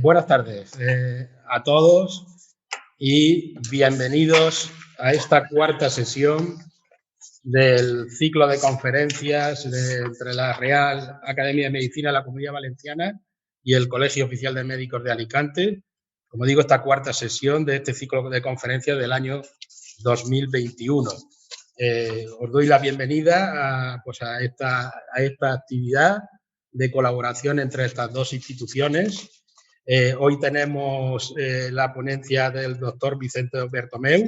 Buenas tardes a todos y bienvenidos a esta cuarta sesión del ciclo de conferencias entre la Real Academia de Medicina de la Comunidad Valenciana y el Colegio Oficial de Médicos de Alicante. Como digo, esta cuarta sesión de este ciclo de conferencias del año 2021. Os doy la bienvenida a esta actividad de colaboración entre estas dos instituciones. Hoy tenemos la ponencia del doctor Vicente Bertomeu,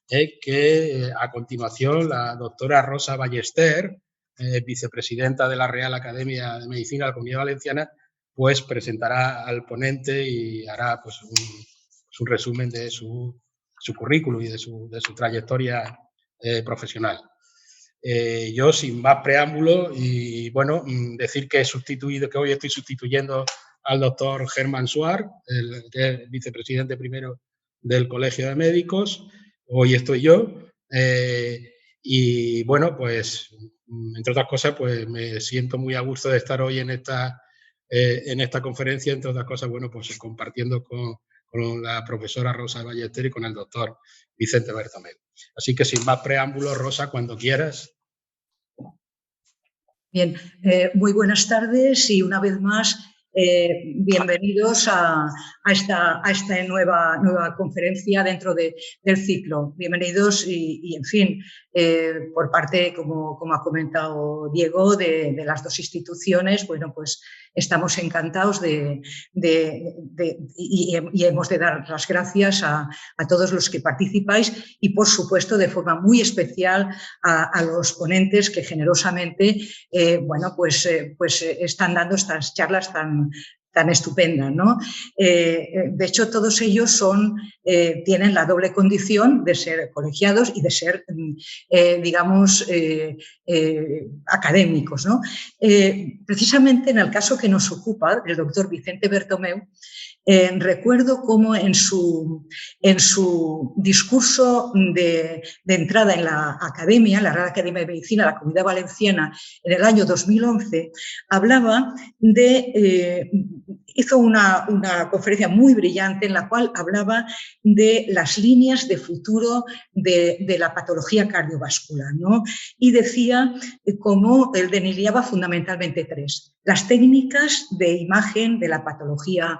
que a continuación la doctora Rosa Ballester, vicepresidenta de la Real Academia de Medicina de la Comunidad Valenciana, pues presentará al ponente y hará pues, un resumen de su currículum y de su trayectoria profesional. Yo, sin más preámbulo, y bueno, decir que hoy estoy sustituyendo al doctor Germán Suar, el vicepresidente primero del Colegio de Médicos. Hoy estoy yo. Y bueno, pues, entre otras cosas, pues me siento muy a gusto de estar hoy en esta conferencia, entre otras cosas, bueno, pues compartiendo con la profesora Rosa Ballester y con el doctor Vicente Bertomeu. Así que sin más preámbulos, Rosa, cuando quieras. Bien, muy buenas tardes y una vez más bienvenidos a esta nueva conferencia dentro del ciclo. Bienvenidos y en fin, por parte, como ha comentado Diego, de las dos instituciones, bueno, pues estamos encantados y hemos de dar las gracias a todos los que participáis y, por supuesto, de forma muy especial a los ponentes que generosamente están dando estas charlas tan estupendas, ¿no? De hecho, todos ellos tienen la doble condición de ser colegiados y de ser, académicos, ¿no? Precisamente en el caso que nos ocupa, el doctor Vicente Bertomeu, recuerdo cómo en su discurso de entrada en la Academia, la Real Academia de Medicina de la Comunidad Valenciana, en el año 2011, hizo una conferencia muy brillante en la cual hablaba de las líneas de futuro de la patología cardiovascular, ¿no? Y decía cómo él delineaba fundamentalmente tres: las técnicas de imagen de la patología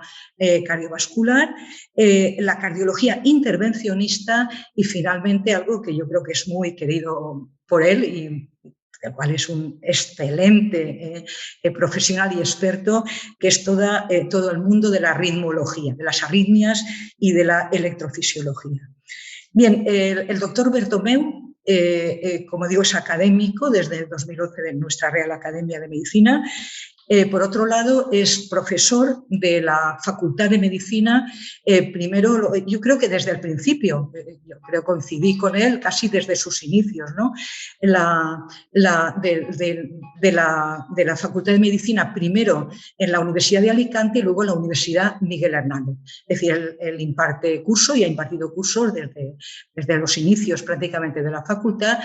cardiovascular, la cardiología intervencionista y finalmente algo que yo creo que es muy querido por él y el cual es un excelente profesional y experto, que es todo el mundo de la ritmología, de las arritmias y de la electrofisiología. Bien, el doctor Bertomeu, como digo, es académico desde el 2011 de nuestra Real Academia de Medicina. Por otro lado, es profesor de la Facultad de Medicina, primero, yo creo que desde el principio, yo creo que coincidí con él casi desde sus inicios, ¿no? De la Facultad de Medicina, primero en la Universidad de Alicante y luego en la Universidad Miguel Hernández. Es decir, él imparte curso y ha impartido cursos desde los inicios prácticamente de la facultad,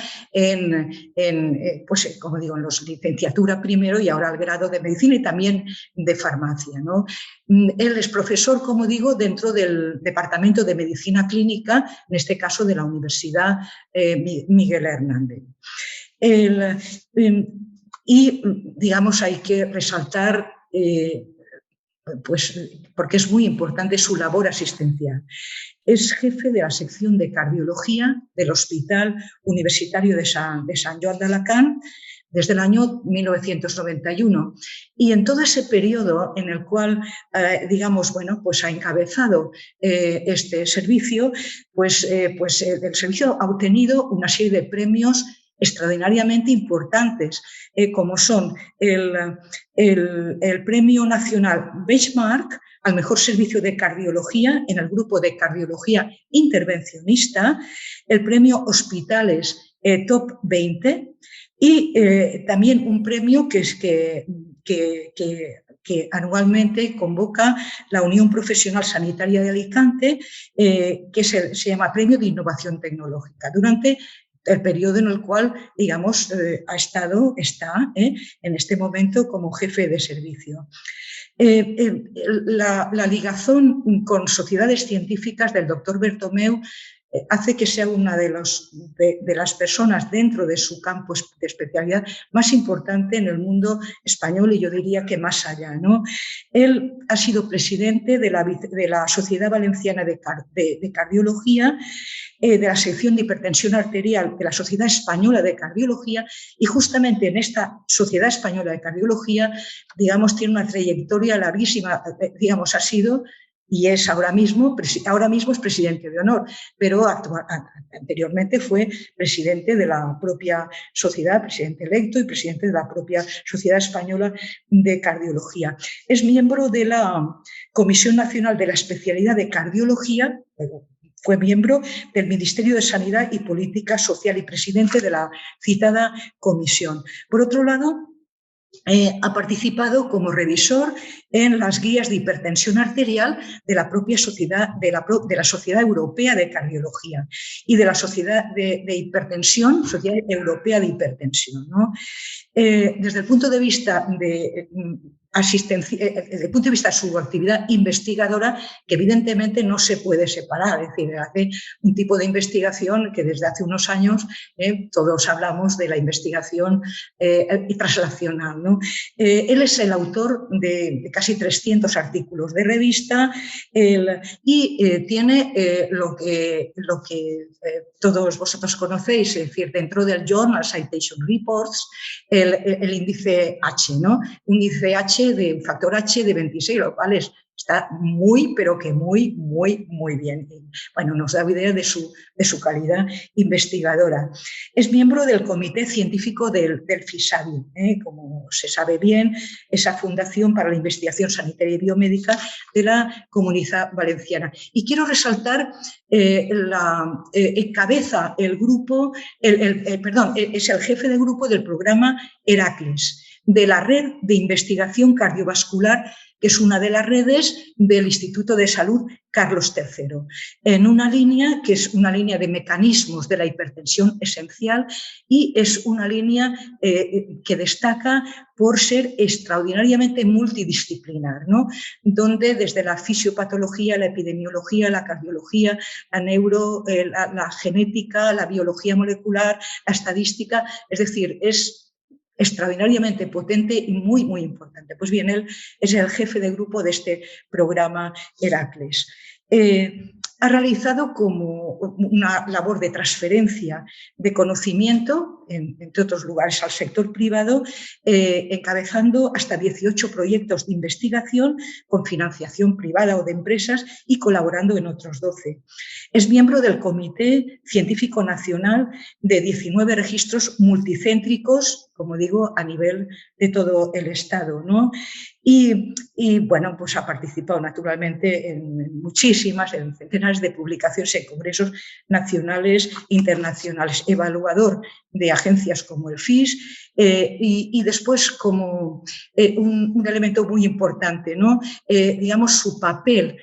pues, como digo, en los licenciatura primero y ahora el grado de medicina y también de farmacia, ¿no? Él es profesor, como digo, dentro del Departamento de Medicina Clínica, en este caso de la Universidad Miguel Hernández. Y, digamos, hay que resaltar, pues, porque es muy importante su labor asistencial. Es jefe de la sección de cardiología del Hospital Universitario de San Joan d'Alacant desde el año 1991. Y en todo ese periodo en el cual, pues ha encabezado este servicio, el servicio ha obtenido una serie de premios extraordinariamente importantes, como son el Premio Nacional Benchmark al mejor servicio de cardiología en el grupo de cardiología intervencionista, el Premio Hospitales Top 20 y también un premio que anualmente convoca la Unión Profesional Sanitaria de Alicante, que se llama Premio de Innovación Tecnológica, durante el periodo en el cual, digamos, está en este momento como jefe de servicio. La ligazón con sociedades científicas del doctor Bertomeu hace que sea una de las personas dentro de su campo de especialidad más importante en el mundo español y yo diría que más allá, ¿no? Él ha sido presidente de la Sociedad Valenciana de Cardiología, de la sección de hipertensión arterial de la Sociedad Española de Cardiología y justamente en esta Sociedad Española de Cardiología, digamos, tiene una trayectoria larguísima, digamos, ha sido y es ahora mismo es presidente de honor, pero anteriormente fue presidente de la propia sociedad, presidente electo y presidente de la propia Sociedad Española de Cardiología. Es miembro de la Comisión Nacional de la Especialidad de Cardiología, fue miembro del Ministerio de Sanidad y Política Social y presidente de la citada comisión. Por otro lado, ha participado como revisor en las guías de hipertensión arterial de la propia sociedad, de la Sociedad Europea de Cardiología y de la Sociedad de Hipertensión, Sociedad Europea de Hipertensión, ¿no? Desde el punto de vista de desde el punto de vista de su actividad investigadora, que evidentemente no se puede separar, es decir, hace un tipo de investigación que desde hace unos años todos hablamos de la investigación translacional, ¿no? Él es el autor de casi 300 artículos de revista y tiene lo que todos vosotros conocéis, es decir, dentro del Journal Citation Reports, el índice H, ¿no? Un índice H de un factor H de 26, lo cual está muy, pero que muy, muy, muy bien. Bueno, nos da idea de su calidad investigadora. Es miembro del Comité Científico del FISABI, como se sabe bien, esa Fundación para la Investigación Sanitaria y Biomédica de la Comunidad Valenciana. Y quiero resaltar, encabeza el grupo, es el jefe de grupo del programa Heracles, de la Red de Investigación Cardiovascular, que es una de las redes del Instituto de Salud Carlos III, en una línea que es una línea de mecanismos de la hipertensión esencial y es una línea que destaca por ser extraordinariamente multidisciplinar, ¿no? Donde desde la fisiopatología, la epidemiología, la cardiología, la genética, la biología molecular, la estadística, es decir, es extraordinariamente potente y muy, muy importante. Pues bien, él es el jefe de grupo de este programa Heracles. Ha realizado como una labor de transferencia de conocimiento, entre otros lugares, al sector privado, encabezando hasta 18 proyectos de investigación con financiación privada o de empresas y colaborando en otros 12. Es miembro del Comité Científico Nacional de 19 registros multicéntricos, como digo, a nivel de todo el Estado, ¿no? Y bueno, pues ha participado naturalmente en muchísimas, en centenares de publicaciones en congresos nacionales e internacionales, evaluador de agencias como el FIS y después como un elemento muy importante, ¿no? Digamos, su papel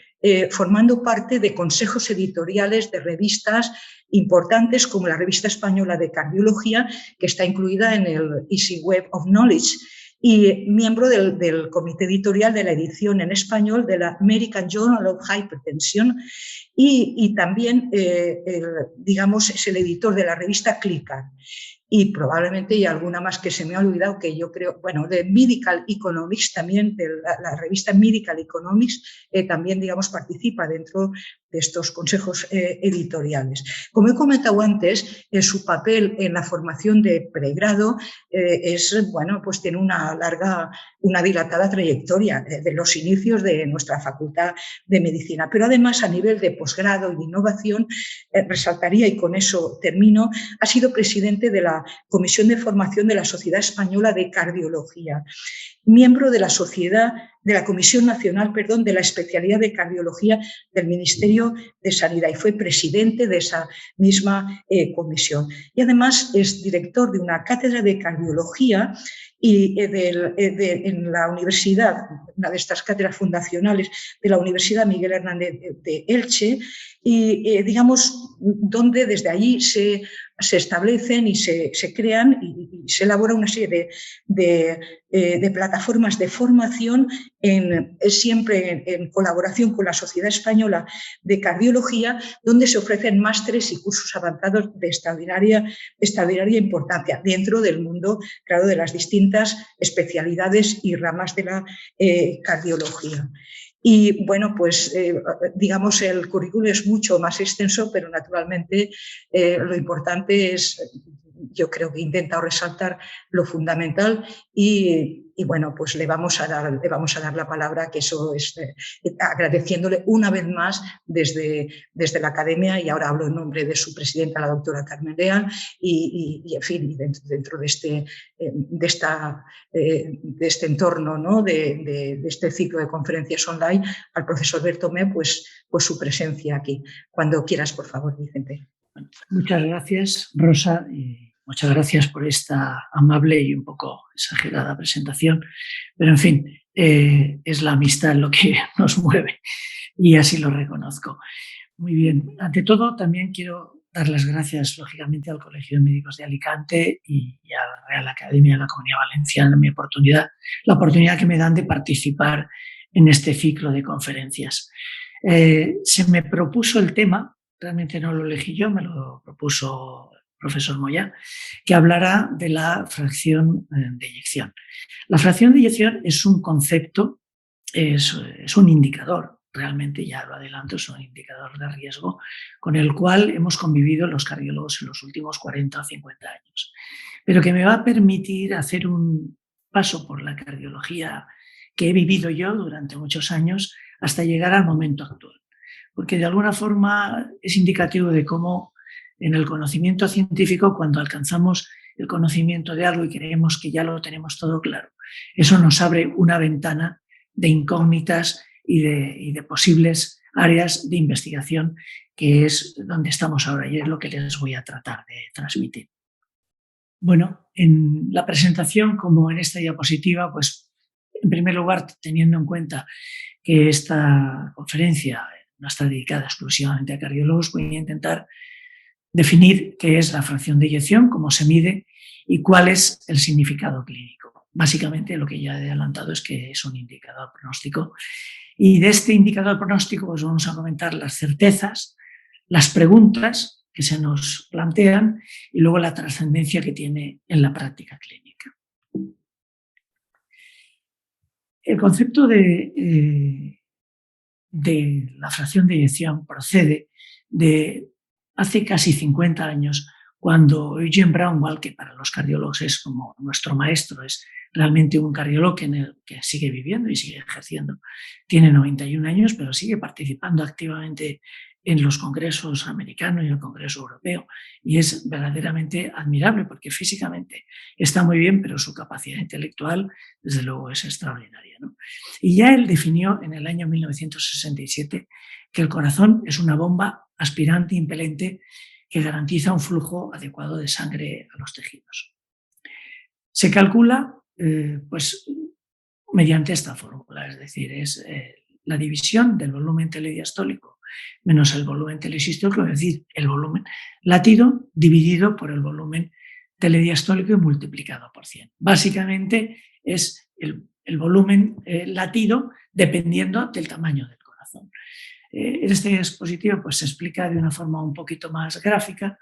formando parte de consejos editoriales de revistas importantes como la Revista Española de Cardiología, que está incluida en el Easy Web of Knowledge, y miembro del comité editorial de la edición en español de la American Journal of Hypertension y también, digamos, es el editor de la revista Clicker. Y probablemente hay alguna más que se me ha olvidado que yo creo, bueno, de Medical Economics también, de la revista Medical Economics, también, digamos, participa dentro de estos consejos editoriales. Como he comentado antes, su papel en la formación de pregrado bueno, pues tiene una dilatada trayectoria de los inicios de nuestra Facultad de Medicina, pero además a nivel de posgrado y de innovación, resaltaría, y con eso termino, ha sido presidente de la Comisión de Formación de la Sociedad Española de Cardiología, miembro de la Comisión Nacional, de la Especialidad de Cardiología del Ministerio de Sanidad y fue presidente de esa misma comisión. Y además es director de una cátedra de cardiología y en la universidad, una de estas cátedras fundacionales de la Universidad Miguel Hernández de Elche, y digamos, donde desde allí se se establecen y se crean y se elabora una serie de plataformas de formación siempre en colaboración con la Sociedad Española de Cardiología, donde se ofrecen másteres y cursos avanzados de extraordinaria importancia dentro del mundo, claro, de las distintas especialidades y ramas de la cardiología. Y bueno, pues digamos el currículum es mucho más extenso, pero naturalmente lo importante es, yo creo que he intentado resaltar lo fundamental y bueno, pues le vamos a dar la palabra, que eso es agradeciéndole una vez más desde la academia, y ahora hablo en nombre de su presidenta, la doctora Carmen Leal, y en fin, dentro de este entorno, ¿no? de este ciclo de conferencias online, al profesor Bertomé, pues su presencia aquí. Cuando quieras, por favor, Vicente. Muchas gracias, Rosa. Muchas gracias por esta amable y un poco exagerada presentación, pero en fin, es la amistad lo que nos mueve y así lo reconozco. Muy bien. Ante todo, también quiero dar las gracias, lógicamente, al Colegio de Médicos de Alicante y a la Real Academia de la Comunidad Valenciana la oportunidad que me dan de participar en este ciclo de conferencias. Se me propuso el tema, realmente no lo elegí yo, me lo propuso profesor Moya, que hablará de la fracción de eyección. La fracción de eyección es un concepto, es un indicador, realmente ya lo adelanto, es un indicador de riesgo con el cual hemos convivido los cardiólogos en los últimos 40 o 50 años, pero que me va a permitir hacer un paso por la cardiología que he vivido yo durante muchos años hasta llegar al momento actual, porque de alguna forma es indicativo de cómo en el conocimiento científico, cuando alcanzamos el conocimiento de algo y creemos que ya lo tenemos todo claro, eso nos abre una ventana de incógnitas y de posibles áreas de investigación, que es donde estamos ahora y es lo que les voy a tratar de transmitir. Bueno, en la presentación, como en esta diapositiva, pues en primer lugar, teniendo en cuenta que esta conferencia no está dedicada exclusivamente a cardiólogos, voy a intentar definir qué es la fracción de eyección, cómo se mide y cuál es el significado clínico. Básicamente lo que ya he adelantado es que es un indicador pronóstico, y de este indicador pronóstico pues vamos a comentar las certezas, las preguntas que se nos plantean y luego la trascendencia que tiene en la práctica clínica. El concepto de la fracción de eyección procede de hace casi 50 años, cuando Eugene Braunwald, que para los cardiólogos es como nuestro maestro, es realmente un cardiólogo que sigue viviendo y sigue ejerciendo. Tiene 91 años, pero sigue participando activamente en los congresos americanos y en el Congreso Europeo, y es verdaderamente admirable porque físicamente está muy bien, pero su capacidad intelectual desde luego es extraordinaria, ¿no? Y ya él definió en el año 1967 que el corazón es una bomba aspirante e impelente que garantiza un flujo adecuado de sangre a los tejidos. Se calcula pues, mediante esta fórmula, es decir, es la división del volumen telediastólico menos el volumen telesistólico, es decir, el volumen latido dividido por el volumen telediastólico y multiplicado por 100. Básicamente es el volumen latido dependiendo del tamaño del corazón. En este dispositivo pues, se explica de una forma un poquito más gráfica,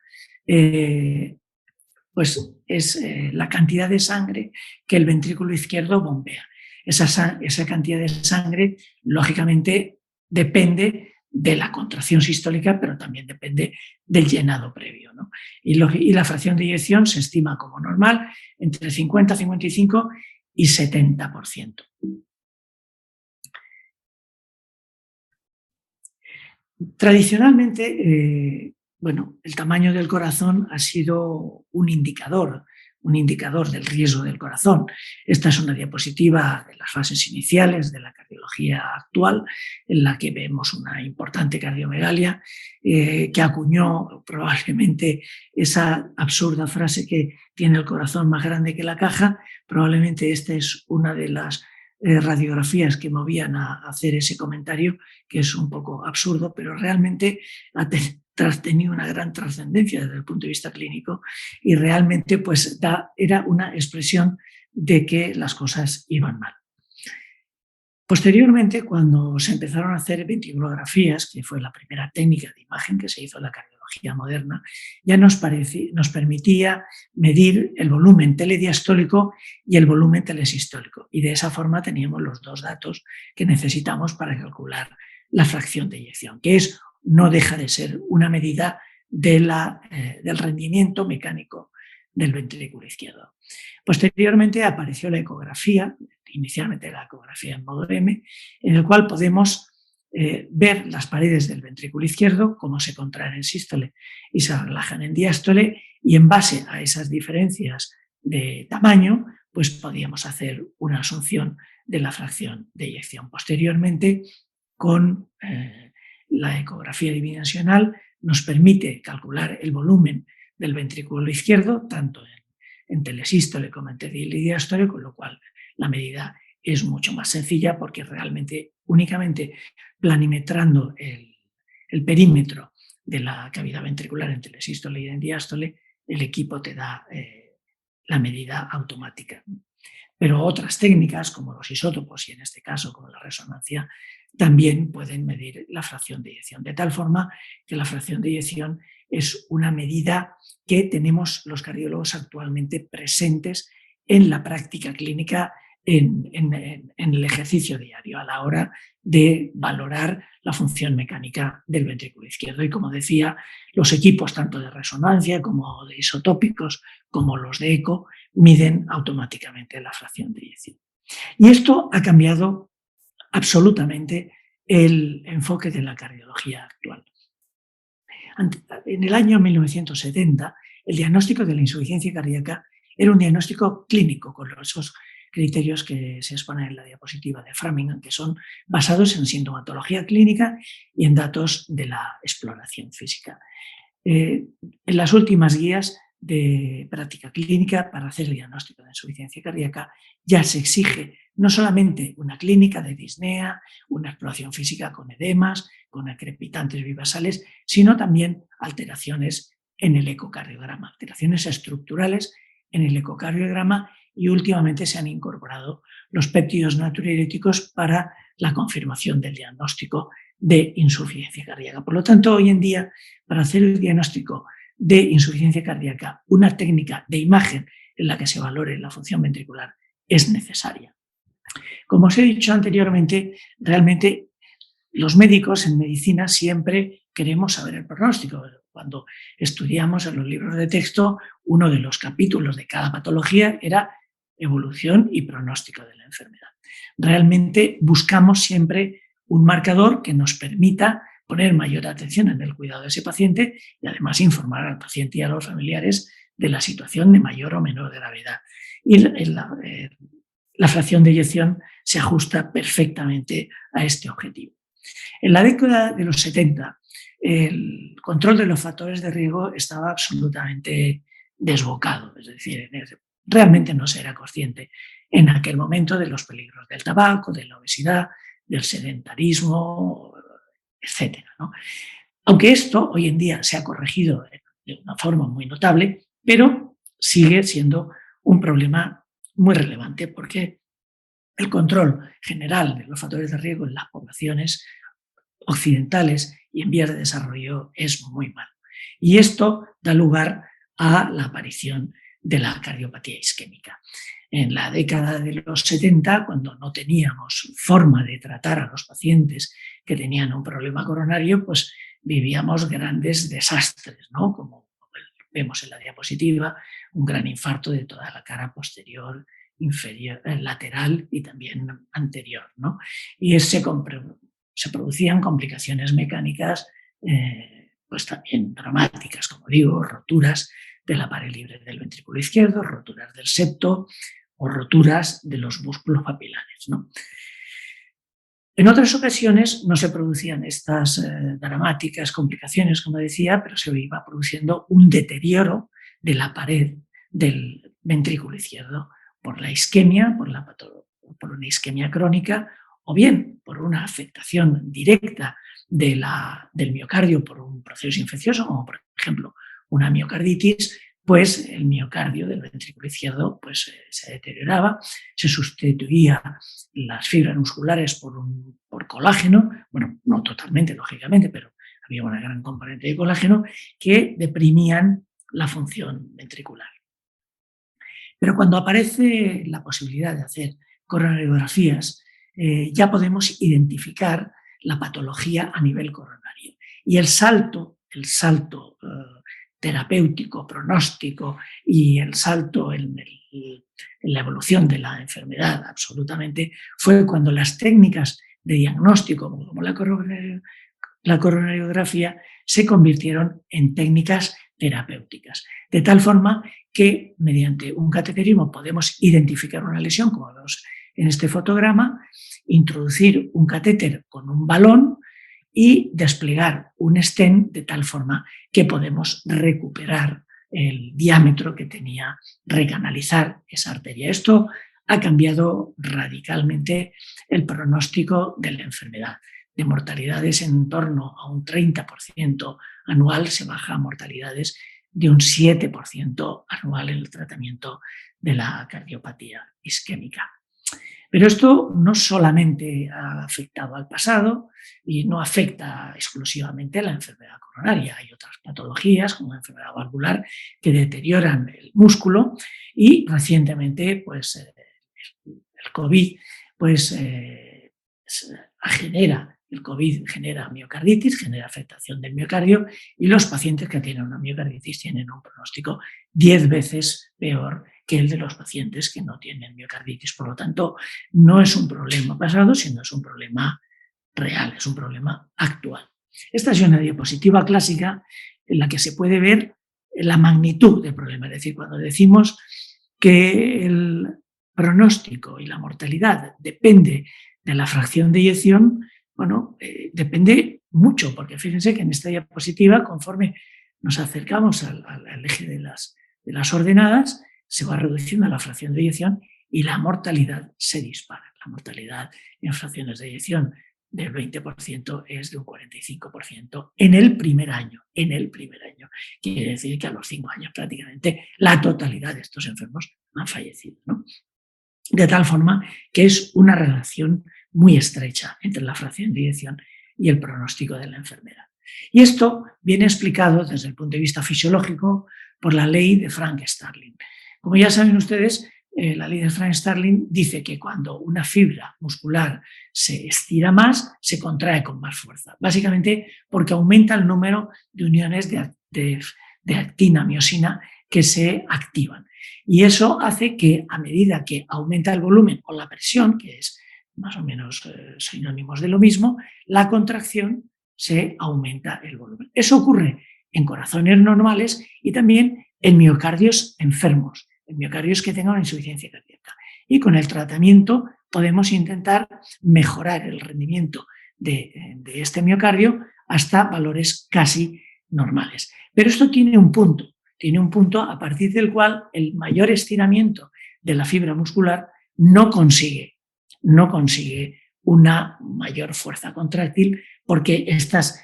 pues es la cantidad de sangre que el ventrículo izquierdo bombea. Esa cantidad de sangre, lógicamente, depende de la contracción sistólica, pero también depende del llenado previo, ¿no? Y la fracción de eyección se estima como normal entre 50, 55 y 70%. Tradicionalmente, bueno, el tamaño del corazón ha sido un indicador del riesgo del corazón. Esta es una diapositiva de las fases iniciales de la cardiología actual, en la que vemos una importante cardiomegalia que acuñó probablemente esa absurda frase que tiene el corazón más grande que la caja. Probablemente esta es una de las radiografías que movían a hacer ese comentario, que es un poco absurdo, pero realmente tenía una gran trascendencia desde el punto de vista clínico y realmente pues, era una expresión de que las cosas iban mal. Posteriormente, cuando se empezaron a hacer ventriculografías, que fue la primera técnica de imagen que se hizo en la cardiología moderna, ya nos permitía medir el volumen telediastólico y el volumen telesistólico. Y de esa forma teníamos los dos datos que necesitamos para calcular la fracción de eyección, que no deja de ser una medida del rendimiento mecánico del ventrículo izquierdo. Posteriormente apareció la ecografía, inicialmente la ecografía en modo M, en el cual podemos ver las paredes del ventrículo izquierdo, cómo se contraen en sístole y se relajan en diástole, y en base a esas diferencias de tamaño, pues podíamos hacer una asunción de la fracción de eyección. Posteriormente, con la ecografía bidimensional, nos permite calcular el volumen del ventrículo izquierdo, tanto en telesístole como en telediástole, con lo cual la medida es mucho más sencilla porque realmente únicamente planimetrando el perímetro de la cavidad ventricular en telesístole y en diástole, el equipo te da la medida automática. Pero otras técnicas, como los isótopos y en este caso como la resonancia, también pueden medir la fracción de eyección, de tal forma que la fracción de eyección es una medida que tenemos los cardiólogos actualmente presentes en la práctica clínica, en el ejercicio diario, a la hora de valorar la función mecánica del ventrículo izquierdo. Y como decía, los equipos tanto de resonancia como de isotópicos, como los de eco, miden automáticamente la fracción de eyección. Y esto ha cambiado absolutamente el enfoque de la cardiología actual. En el año 1970, el diagnóstico de la insuficiencia cardíaca era un diagnóstico clínico, con esos criterios que se exponen en la diapositiva de Framingham, que son basados en sintomatología clínica y en datos de la exploración física. En las últimas guías de práctica clínica para hacer el diagnóstico de insuficiencia cardíaca ya se exige no solamente una clínica de disnea, una exploración física con edemas, con crepitantes bivasales, sino también alteraciones en el ecocardiograma, alteraciones estructurales en el ecocardiograma, y últimamente se han incorporado los péptidos natriuréticos para la confirmación del diagnóstico de insuficiencia cardíaca. Por lo tanto, hoy en día, para hacer el diagnóstico de insuficiencia cardíaca, una técnica de imagen en la que se valore la función ventricular es necesaria. Como os he dicho anteriormente, realmente los médicos en medicina siempre queremos saber el pronóstico. Cuando estudiamos en los libros de texto, uno de los capítulos de cada patología era evolución y pronóstico de la enfermedad. Realmente buscamos siempre un marcador que nos permita poner mayor atención en el cuidado de ese paciente y además informar al paciente y a los familiares de la situación de mayor o menor gravedad. Y la fracción de eyección se ajusta perfectamente a este objetivo. En la década de los 70, el control de los factores de riesgo estaba absolutamente desbocado, es decir, realmente no se era consciente en aquel momento de los peligros del tabaco, de la obesidad, del sedentarismo, etcétera, ¿no? Aunque esto hoy en día se ha corregido de una forma muy notable, pero sigue siendo un problema muy relevante porque el control general de los factores de riesgo en las poblaciones occidentales y en vías de desarrollo es muy malo. Y esto da lugar a la aparición de la cardiopatía isquémica. En la década de los 70, cuando no teníamos forma de tratar a los pacientes que tenían un problema coronario, pues vivíamos grandes desastres, ¿no? Como vemos en la diapositiva, un gran infarto de toda la cara posterior, inferior, lateral y también anterior, ¿no? Y se producían complicaciones mecánicas pues también dramáticas, como digo, roturas de la pared libre del ventrículo izquierdo, roturas del septo o roturas de los músculos papilares, ¿no? En otras ocasiones no se producían estas dramáticas complicaciones, como decía, pero se iba produciendo un deterioro de la pared del ventrículo izquierdo por la isquemia, por una isquemia crónica o bien por una afectación directa del miocardio por un proceso infeccioso, como por ejemplo una miocarditis, pues el miocardio del ventrículo izquierdo pues, se deterioraba, se sustituía las fibras musculares por colágeno, bueno, no totalmente, lógicamente, pero había una gran componente de colágeno que deprimían la función ventricular. Pero cuando aparece la posibilidad de hacer coronariografías, ya podemos identificar la patología a nivel coronario. Y el salto terapéutico, pronóstico y el salto en la evolución de la enfermedad absolutamente fue cuando las técnicas de diagnóstico como la coronariografía se convirtieron en técnicas terapéuticas, de tal forma que mediante un cateterismo podemos identificar una lesión, como vemos en este fotograma, introducir un catéter con un balón y desplegar un stent de tal forma que podemos recuperar el diámetro que tenía, recanalizar esa arteria. Esto ha cambiado radicalmente el pronóstico de la enfermedad. De mortalidades en torno a un 30% anual se baja a mortalidades de un 7% anual en el tratamiento de la cardiopatía isquémica. Pero esto no solamente ha afectado al pasado y no afecta exclusivamente a la enfermedad coronaria. Hay otras patologías como la enfermedad valvular que deterioran el músculo y recientemente pues, el COVID pues, el COVID genera miocarditis, genera afectación del miocardio y los pacientes que tienen una miocarditis tienen un pronóstico 10 veces peor que el de los pacientes que no tienen miocarditis. Por lo tanto, no es un problema pasado, sino es un problema real, es un problema actual. Esta es una diapositiva clásica en la que se puede ver la magnitud del problema. Es decir, cuando decimos que el pronóstico y la mortalidad depende de la fracción de eyección, bueno, depende mucho, porque fíjense que en esta diapositiva, conforme nos acercamos al eje de las ordenadas, se va reduciendo la fracción de eyección y la mortalidad se dispara. La mortalidad en fracciones de eyección del 20% es de un 45% en el primer año. Quiere decir que a los 5 años prácticamente la totalidad de estos enfermos han fallecido, ¿no? De tal forma que es una relación muy estrecha entre la fracción de eyección y el pronóstico de la enfermedad. Y esto viene explicado desde el punto de vista fisiológico por la ley de Frank-Starling. Como ya saben ustedes, la ley de Frank-Starling dice que cuando una fibra muscular se estira más, se contrae con más fuerza. Básicamente porque aumenta el número de uniones de actina, miosina, que se activan. Y eso hace que a medida que aumenta el volumen o la presión, que es más o menos sinónimos de lo mismo, la contracción se aumenta el volumen. Eso ocurre en corazones normales y también en miocardios enfermos, en miocardios que tengan una insuficiencia cardíaca. Y con el tratamiento podemos intentar mejorar el rendimiento de este miocardio hasta valores casi normales. Pero esto tiene un punto a partir del cual el mayor estiramiento de la fibra muscular no consigue una mayor fuerza contráctil porque estas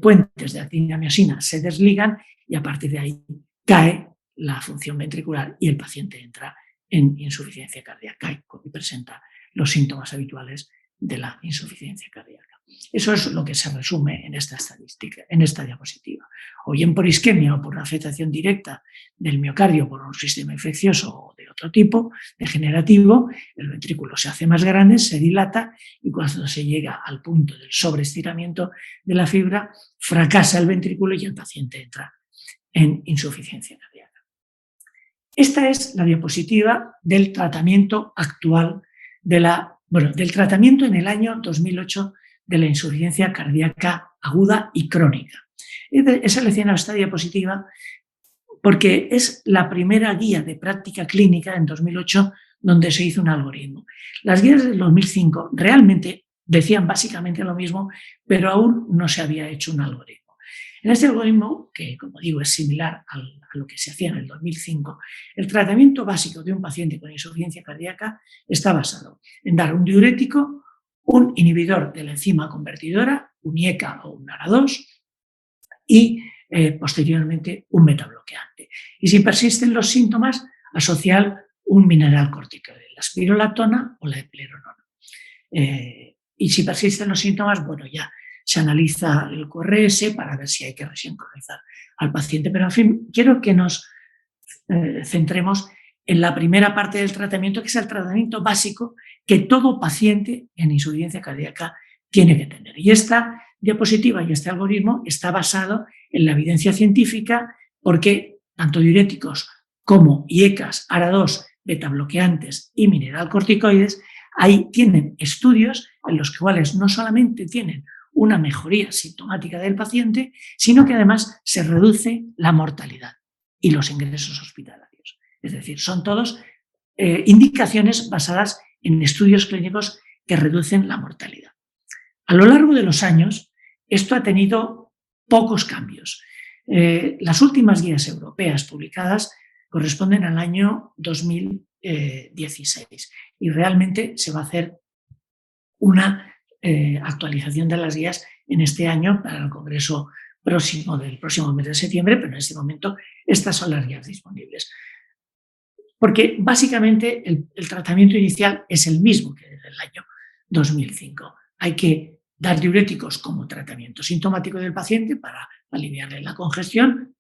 puentes de actina-miosina se desligan y a partir de ahí cae la función ventricular y el paciente entra en insuficiencia cardíaca y presenta los síntomas habituales de la insuficiencia cardíaca. Eso es lo que se resume en esta estadística, en esta diapositiva. O bien por isquemia o por afectación directa del miocardio por un sistema infeccioso o de otro tipo, degenerativo, el ventrículo se hace más grande, se dilata y cuando se llega al punto del sobreestiramiento de la fibra, fracasa el ventrículo y el paciente entra en insuficiencia cardíaca. Esta es la diapositiva del tratamiento actual del tratamiento en el año 2008 de la insuficiencia cardíaca aguda y crónica. He seleccionado esta diapositiva porque es la primera guía de práctica clínica en 2008 donde se hizo un algoritmo. Las guías del 2005 realmente decían básicamente lo mismo, pero aún no se había hecho un algoritmo. En este algoritmo, que como digo es similar a lo que se hacía en el 2005, el tratamiento básico de un paciente con insuficiencia cardíaca está basado en dar un diurético, un inhibidor de la enzima convertidora, un IECA o un ARA2, y posteriormente un metabloqueante. Y si persisten los síntomas, asociar un mineral corticoide, la espirolactona o la eplerenona. Y si persisten los síntomas, bueno, ya se analiza el QRS para ver si hay que resincronizar al paciente. Pero, en fin, quiero que nos centremos en la primera parte del tratamiento, que es el tratamiento básico que todo paciente en insuficiencia cardíaca tiene que tener. Y esta diapositiva y este algoritmo está basado en la evidencia científica, porque tanto diuréticos como IECAs, ARA2, betabloqueantes y mineralcorticoides, ahí tienen estudios en los cuales no solamente tienen una mejoría sintomática del paciente, sino que además se reduce la mortalidad y los ingresos hospitalarios. Es decir, son todos indicaciones basadas en estudios clínicos que reducen la mortalidad. A lo largo de los años, esto ha tenido pocos cambios. Las últimas guías europeas publicadas corresponden al año 2016 y realmente se va a hacer una actualización de las guías en este año para el congreso del próximo mes de septiembre, pero en este momento estas son las guías disponibles. Porque básicamente el tratamiento inicial es el mismo que desde el año 2005. Hay que dar diuréticos como tratamiento sintomático del paciente para aliviarle la congestión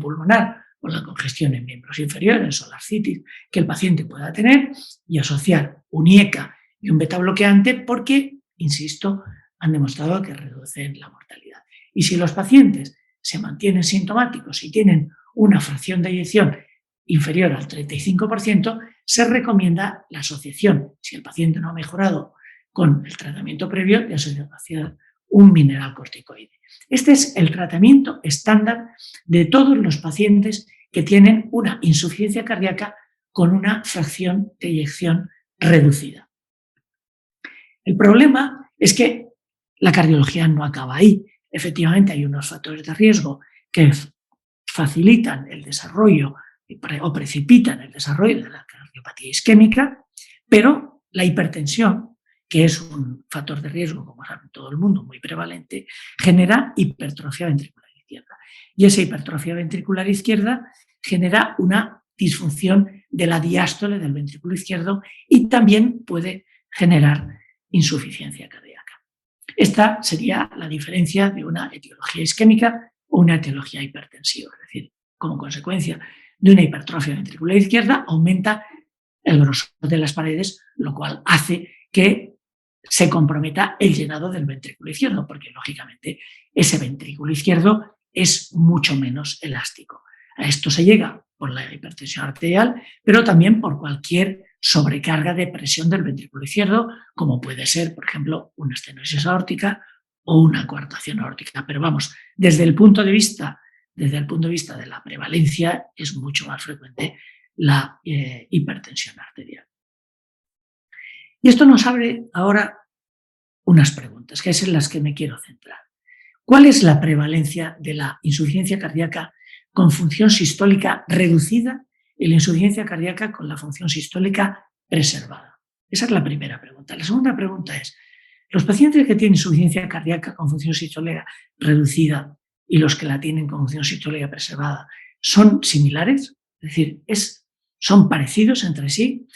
pulmonar o la congestión en miembros inferiores o la ascitis que el paciente pueda tener, y asociar un IECA y un betabloqueante porque, insisto, han demostrado que reducen la mortalidad. Y si los pacientes se mantienen sintomáticos y tienen una fracción de eyección inferior al 35%, se recomienda la asociación, si el paciente no ha mejorado con el tratamiento previo, de asociar un mineral corticoide. Este es el tratamiento estándar de todos los pacientes que tienen una insuficiencia cardíaca con una fracción de eyección reducida. El problema es que la cardiología no acaba ahí. Efectivamente, hay unos factores de riesgo que facilitan el desarrollo o precipitan el desarrollo de la cardiopatía isquémica, pero la hipertensión, que es un factor de riesgo, como sabe todo el mundo, muy prevalente, genera hipertrofia ventricular izquierda. Y esa hipertrofia ventricular izquierda genera una disfunción de la diástole del ventrículo izquierdo y también puede generar insuficiencia cardíaca. Esta sería la diferencia de una etiología isquémica o una etiología hipertensiva. Es decir, como consecuencia de una hipertrofia ventricular izquierda aumenta el grosor de las paredes, lo cual hace que se comprometa el llenado del ventrículo izquierdo, porque lógicamente ese ventrículo izquierdo es mucho menos elástico. A esto se llega por la hipertensión arterial, pero también por cualquier sobrecarga de presión del ventrículo izquierdo, como puede ser, por ejemplo, una estenosis aórtica o una coartación aórtica. Pero vamos, desde el punto de vista de la prevalencia, es mucho más frecuente la hipertensión arterial. Y esto nos abre ahora unas preguntas, que es en las que me quiero centrar. ¿Cuál es la prevalencia de la insuficiencia cardíaca con función sistólica reducida y la insuficiencia cardíaca con la función sistólica preservada? Esa es la primera pregunta. La segunda pregunta es, ¿los pacientes que tienen insuficiencia cardíaca con función sistólica reducida y los que la tienen con función sistólica preservada son similares? Es decir, ¿son parecidos entre sí?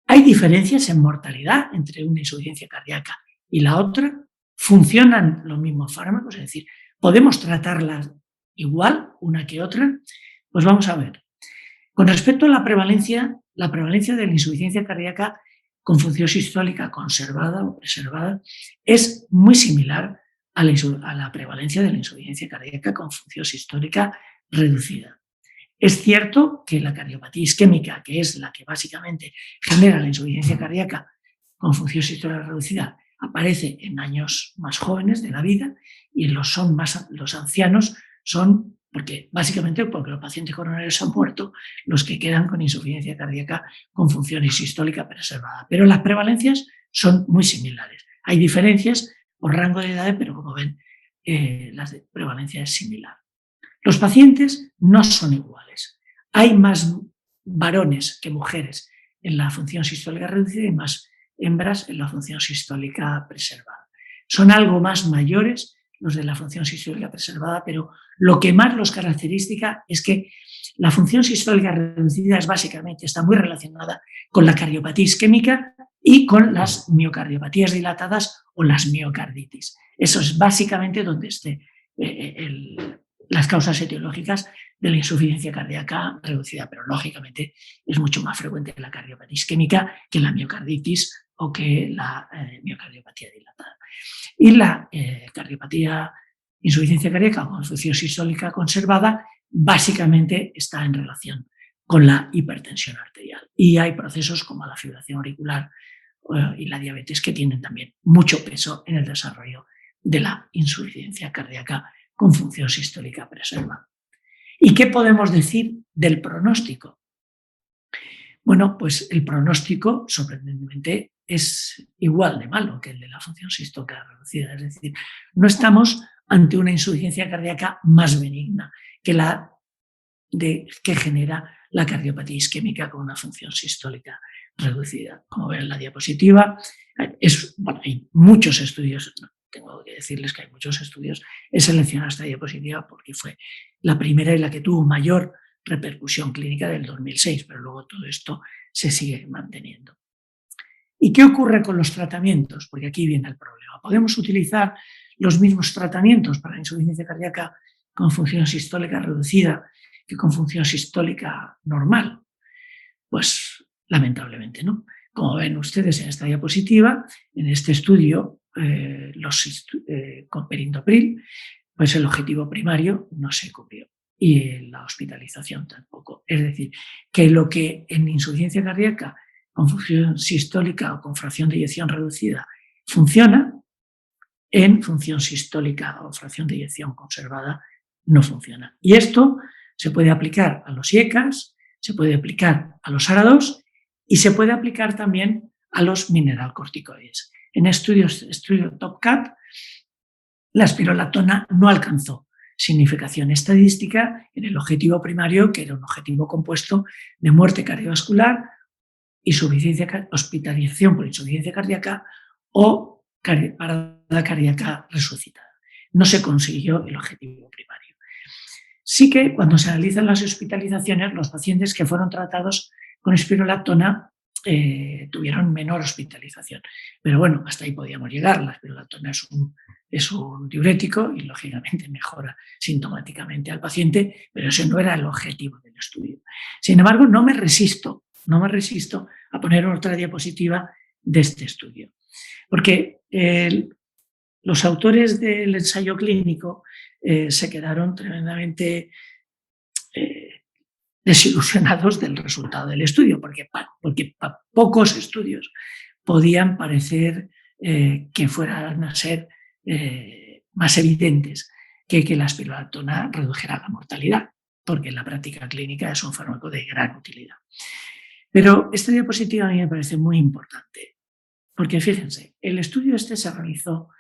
¿Hay diferencias en mortalidad entre una insuficiencia cardíaca y la otra? ¿Funcionan los mismos fármacos? Es decir, ¿podemos tratarlas igual una que otra? Pues vamos a ver. Con respecto a la prevalencia de la insuficiencia cardíaca con función sistólica conservada o preservada es muy similar a la prevalencia de la insuficiencia cardíaca con función sistólica reducida. Es cierto que la cardiopatía isquémica, que es la que básicamente genera la insuficiencia cardíaca con función sistólica reducida, aparece en años más jóvenes de la vida, y los ancianos son, básicamente porque los pacientes coronarios han muerto, los que quedan con insuficiencia cardíaca con función sistólica preservada. Pero las prevalencias son muy similares. Hay diferencias por rango de edad, pero como ven, la prevalencia es similar. Los pacientes no son iguales. Hay más varones que mujeres en la función sistólica reducida y más hembras en la función sistólica preservada. Son algo más mayores los de la función sistólica preservada, pero lo que más los caracteriza es que la función sistólica reducida está muy relacionada con la cardiopatía isquémica y con las miocardiopatías dilatadas o las miocarditis. Eso es básicamente donde las causas etiológicas de la insuficiencia cardíaca reducida, pero lógicamente es mucho más frecuente la cardiopatía isquémica que la miocarditis o que la miocardiopatía dilatada. Y la insuficiencia cardíaca con función sistólica conservada básicamente está en relación con la hipertensión arterial. Y hay procesos como la fibrilación auricular y la diabetes que tienen también mucho peso en el desarrollo de la insuficiencia cardíaca con función sistólica preservada. ¿Y qué podemos decir del pronóstico? Bueno, pues el pronóstico, sorprendentemente, es igual de malo que el de la función sistólica reducida. Es decir, no estamos ante una insuficiencia cardíaca más benigna que la que genera la cardiopatía isquémica con una función sistólica reducida. Como ven en la diapositiva, hay muchos estudios, tengo que decirles que hay muchos estudios. He seleccionado esta diapositiva porque fue la primera y la que tuvo mayor repercusión clínica del 2006, pero luego todo esto se sigue manteniendo. ¿Y qué ocurre con los tratamientos? Porque aquí viene el problema. ¿Podemos utilizar los mismos tratamientos para la insuficiencia cardíaca con función sistólica reducida que con función sistólica normal? Pues lamentablemente no. Como ven ustedes en esta diapositiva, en este estudio con perindopril, pues el objetivo primario no se cubrió y la hospitalización tampoco. Es decir, que lo que en insuficiencia cardíaca con función sistólica o con fracción de eyección reducida funciona, en función sistólica o fracción de eyección conservada no funciona. Y esto se puede aplicar a los IECAS, se puede aplicar a los ARA2 y se puede aplicar también a los mineralcorticoides. En estudio TOPCAT, la espironolactona no alcanzó significación estadística en el objetivo primario, que era un objetivo compuesto de muerte cardiovascular, hospitalización por insuficiencia cardíaca o parada cardíaca resucitada. No se consiguió el objetivo primario. Sí que cuando se analizan las hospitalizaciones, los pacientes que fueron tratados con espironolactona tuvieron menor hospitalización. Pero bueno, hasta ahí podíamos llegar. La espironolactona es un diurético y lógicamente mejora sintomáticamente al paciente, pero ese no era el objetivo del estudio. Sin embargo, no me resisto a poner otra diapositiva de este estudio, porque los autores del ensayo clínico se quedaron tremendamente desilusionados del resultado del estudio, porque pocos estudios podían parecer que fueran a ser más evidentes que la espironolactona redujera la mortalidad, porque en la práctica clínica es un fármaco de gran utilidad. Pero esta diapositiva a mí me parece muy importante, porque fíjense, el estudio este se realizó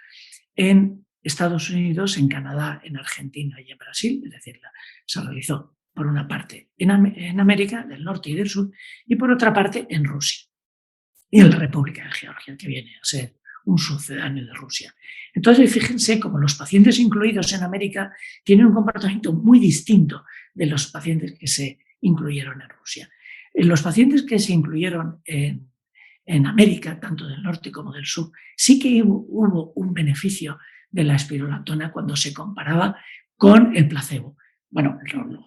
en Estados Unidos, en Canadá, en Argentina y en Brasil, es decir, se realizó por una parte en América del Norte y del Sur y por otra parte en Rusia y en la República de Georgia, que viene a ser un sucedáneo de Rusia. Entonces, fíjense cómo los pacientes incluidos en América tienen un comportamiento muy distinto de los pacientes que se incluyeron en Rusia. Los pacientes que se incluyeron en América, tanto del norte como del sur, sí que hubo un beneficio de la espironolactona cuando se comparaba con el placebo. Bueno,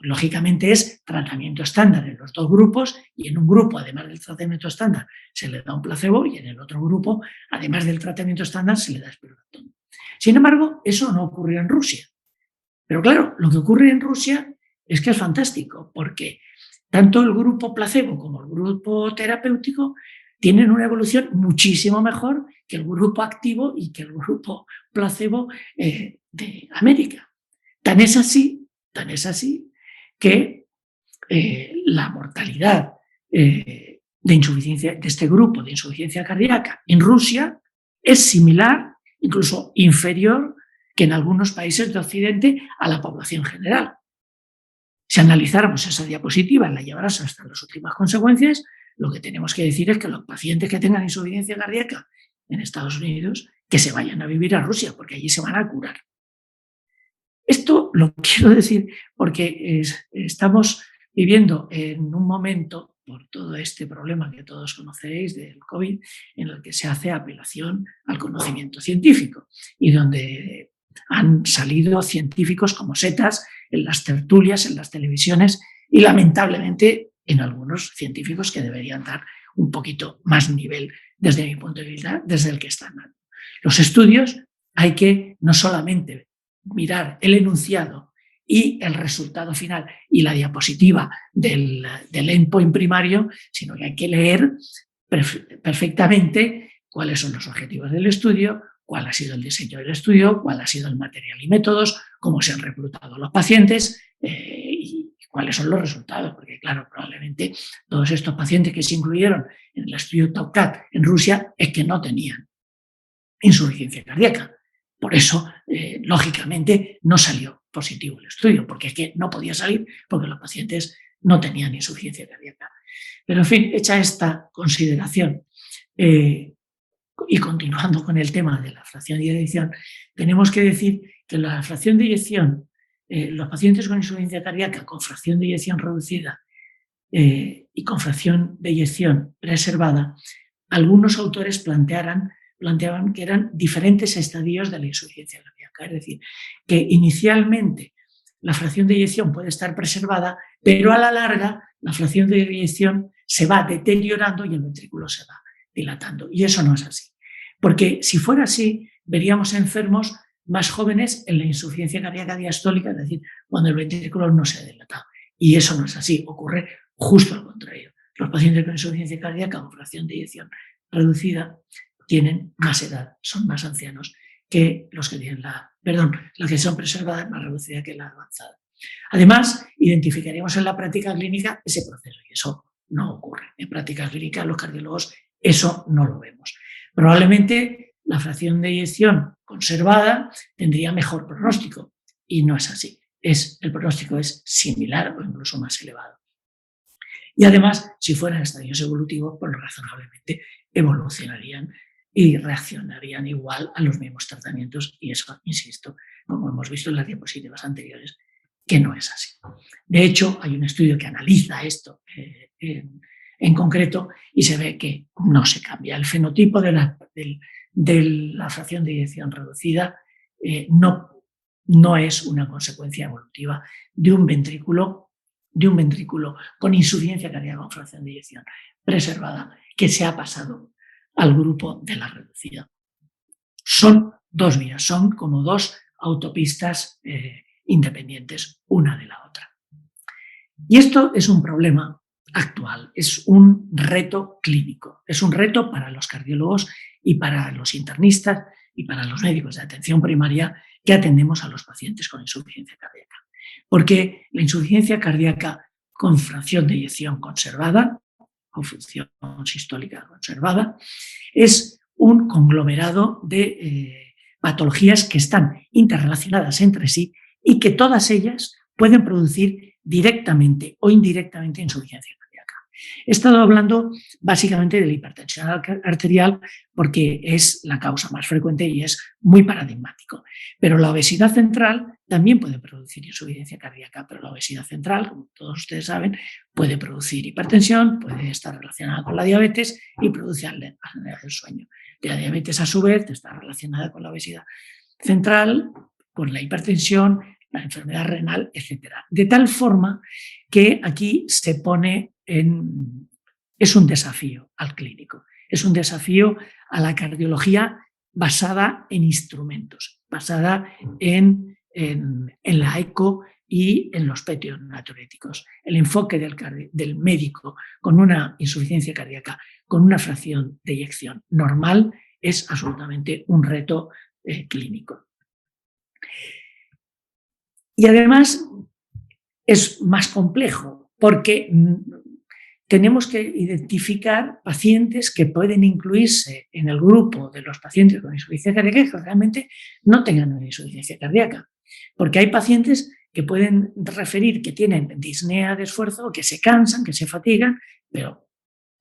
lógicamente es tratamiento estándar en los dos grupos y en un grupo, además del tratamiento estándar, se le da un placebo y en el otro grupo, además del tratamiento estándar, se le da espironolactona. Sin embargo, eso no ocurrió en Rusia. Pero claro, lo que ocurre en Rusia es que es fantástico, porque tanto el grupo placebo como el grupo terapéutico tienen una evolución muchísimo mejor que el grupo activo y que el grupo placebo de América. Tan es así que la mortalidad de insuficiencia de este grupo de insuficiencia cardíaca en Rusia es similar, incluso inferior, que en algunos países de Occidente a la población general. Si analizáramos esa diapositiva y la lleváramos hasta las últimas consecuencias, lo que tenemos que decir es que los pacientes que tengan insuficiencia cardíaca en Estados Unidos, que se vayan a vivir a Rusia, porque allí se van a curar. Esto lo quiero decir porque estamos viviendo en un momento, por todo este problema que todos conocéis del COVID, en el que se hace apelación al conocimiento científico y donde han salido científicos como setas en las tertulias, en las televisiones y lamentablemente en algunos científicos que deberían dar un poquito más nivel desde mi punto de vista, desde el que están dando. Los estudios hay que no solamente mirar el enunciado y el resultado final y la diapositiva del endpoint primario, sino que hay que leer perfectamente cuáles son los objetivos del estudio, cuál ha sido el diseño del estudio, cuál ha sido el material y métodos, cómo se han reclutado los pacientes y cuáles son los resultados, porque claro, probablemente todos estos pacientes que se incluyeron en el estudio TOPCAT en Rusia es que no tenían insuficiencia cardíaca. Por eso, lógicamente, no salió positivo el estudio, porque es que no podía salir porque los pacientes no tenían insuficiencia cardíaca. Pero, en fin, hecha esta consideración y continuando con el tema de la fracción de eyección, tenemos que decir que la fracción de eyección, los pacientes con insuficiencia cardíaca con fracción de eyección reducida y con fracción de eyección preservada, algunos autores planteaban que eran diferentes estadios de la insuficiencia cardíaca, es decir, que inicialmente la fracción de eyección puede estar preservada, pero a la larga la fracción de eyección se va deteriorando y el ventrículo se va dilatando. Y eso no es así, porque si fuera así, veríamos enfermos más jóvenes en la insuficiencia cardíaca diastólica, es decir, cuando el ventrículo no se ha dilatado. Y eso no es así, ocurre justo al contrario. Los pacientes con insuficiencia cardíaca con fracción de eyección reducida tienen más edad, son más ancianos que los que tienen las que son preservadas más reducida que la avanzada. Además, identificaríamos en la práctica clínica ese proceso y eso no ocurre. En práctica clínica, los cardiólogos eso no lo vemos. Probablemente la fracción de eyección conservada tendría mejor pronóstico y no es así. El pronóstico es similar o incluso más elevado. Y además, si fueran estadios evolutivos, pues razonablemente evolucionarían y reaccionarían igual a los mismos tratamientos y eso, insisto, como hemos visto en las diapositivas anteriores, que no es así. De hecho, hay un estudio que analiza esto en concreto y se ve que no se cambia. El fenotipo de la fracción de eyección reducida no es una consecuencia evolutiva de un ventrículo con insuficiencia cardíaca con fracción de eyección preservada que se ha pasado al grupo de la reducida. Son dos vías, son como dos autopistas independientes una de la otra. Y esto es un problema actual, es un reto clínico, es un reto para los cardiólogos y para los internistas y para los médicos de atención primaria que atendemos a los pacientes con insuficiencia cardíaca. Porque la insuficiencia cardíaca con fracción de eyección conservada o función sistólica conservada es un conglomerado de patologías que están interrelacionadas entre sí y que todas ellas pueden producir directamente o indirectamente insuficiencia cardíaca. He estado hablando básicamente de la hipertensión arterial porque es la causa más frecuente y es muy paradigmático. Pero la obesidad central también puede producir insuficiencia cardíaca, pero la obesidad central, como todos ustedes saben, puede producir hipertensión, puede estar relacionada con la diabetes y produce apnea del sueño. La diabetes, a su vez, está relacionada con la obesidad central, con la hipertensión, la enfermedad renal, etc. De tal forma que aquí se pone es un desafío al clínico, es un desafío a la cardiología basada en instrumentos, basada en la eco y en los petio-natriuréticos. El enfoque del médico con una insuficiencia cardíaca, con una fracción de eyección normal, es absolutamente un reto clínico. Y además es más complejo porque tenemos que identificar pacientes que pueden incluirse en el grupo de los pacientes con insuficiencia cardíaca que realmente no tengan una insuficiencia cardíaca. Porque hay pacientes que pueden referir que tienen disnea de esfuerzo, que se cansan, que se fatigan, pero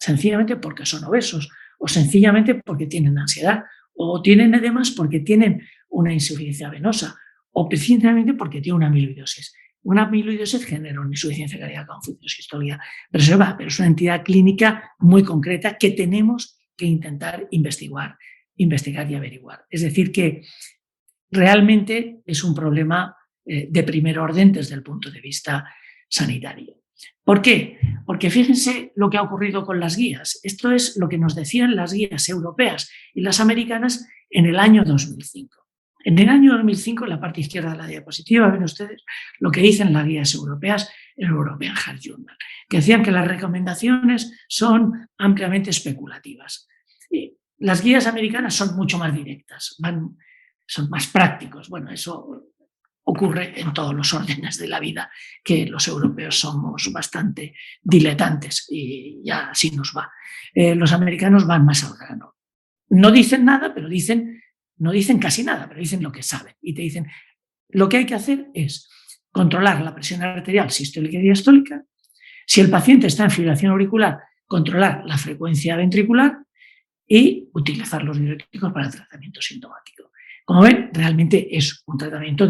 sencillamente porque son obesos, o sencillamente porque tienen ansiedad, o tienen edemas porque tienen una insuficiencia venosa, o precisamente porque tienen una amiloidosis. Una amiloidosis genera una insuficiencia cardíaca con función sistólica preservada, pero es una entidad clínica muy concreta que tenemos que intentar investigar y averiguar. Es decir, que realmente es un problema de primer orden desde el punto de vista sanitario. ¿Por qué? Porque fíjense lo que ha ocurrido con las guías. Esto es lo que nos decían las guías europeas y las americanas en el año 2005. En el año 2005, en la parte izquierda de la diapositiva, ven ustedes lo que dicen las guías europeas, el European Heart Journal, que decían que las recomendaciones son ampliamente especulativas. Y las guías americanas son mucho más directas, son más prácticos. Bueno, eso ocurre en todos los órdenes de la vida, que los europeos somos bastante diletantes y ya así nos va. Los americanos van más al grano. No dicen nada, pero no dicen casi nada, pero dicen lo que saben. Y te dicen, lo que hay que hacer es controlar la presión arterial sistólica y diastólica. Si el paciente está en fibrilación auricular, controlar la frecuencia ventricular y utilizar los diuréticos para el tratamiento sintomático. Como ven, realmente es un tratamiento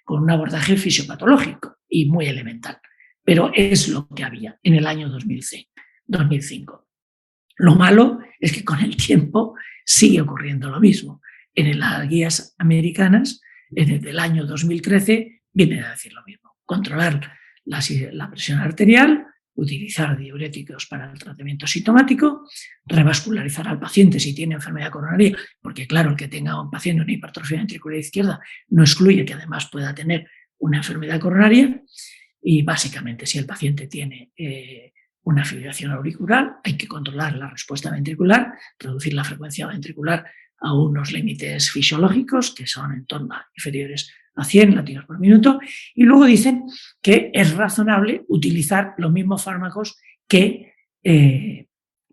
con un abordaje fisiopatológico y muy elemental, pero es lo que había en el año 2005. Lo malo es que con el tiempo sigue ocurriendo lo mismo. En las guías americanas, desde el año 2013, vienen a decir lo mismo. Controlar la presión arterial, utilizar diuréticos para el tratamiento sintomático, revascularizar al paciente si tiene enfermedad coronaria, porque claro, el que tenga un paciente una hipertrofia ventricular izquierda no excluye que además pueda tener una enfermedad coronaria, y básicamente si el paciente tiene una fibrilación auricular, hay que controlar la respuesta ventricular, reducir la frecuencia ventricular a unos límites fisiológicos que son en torno a inferiores a 100 latidos por minuto, y luego dicen que es razonable utilizar los mismos fármacos que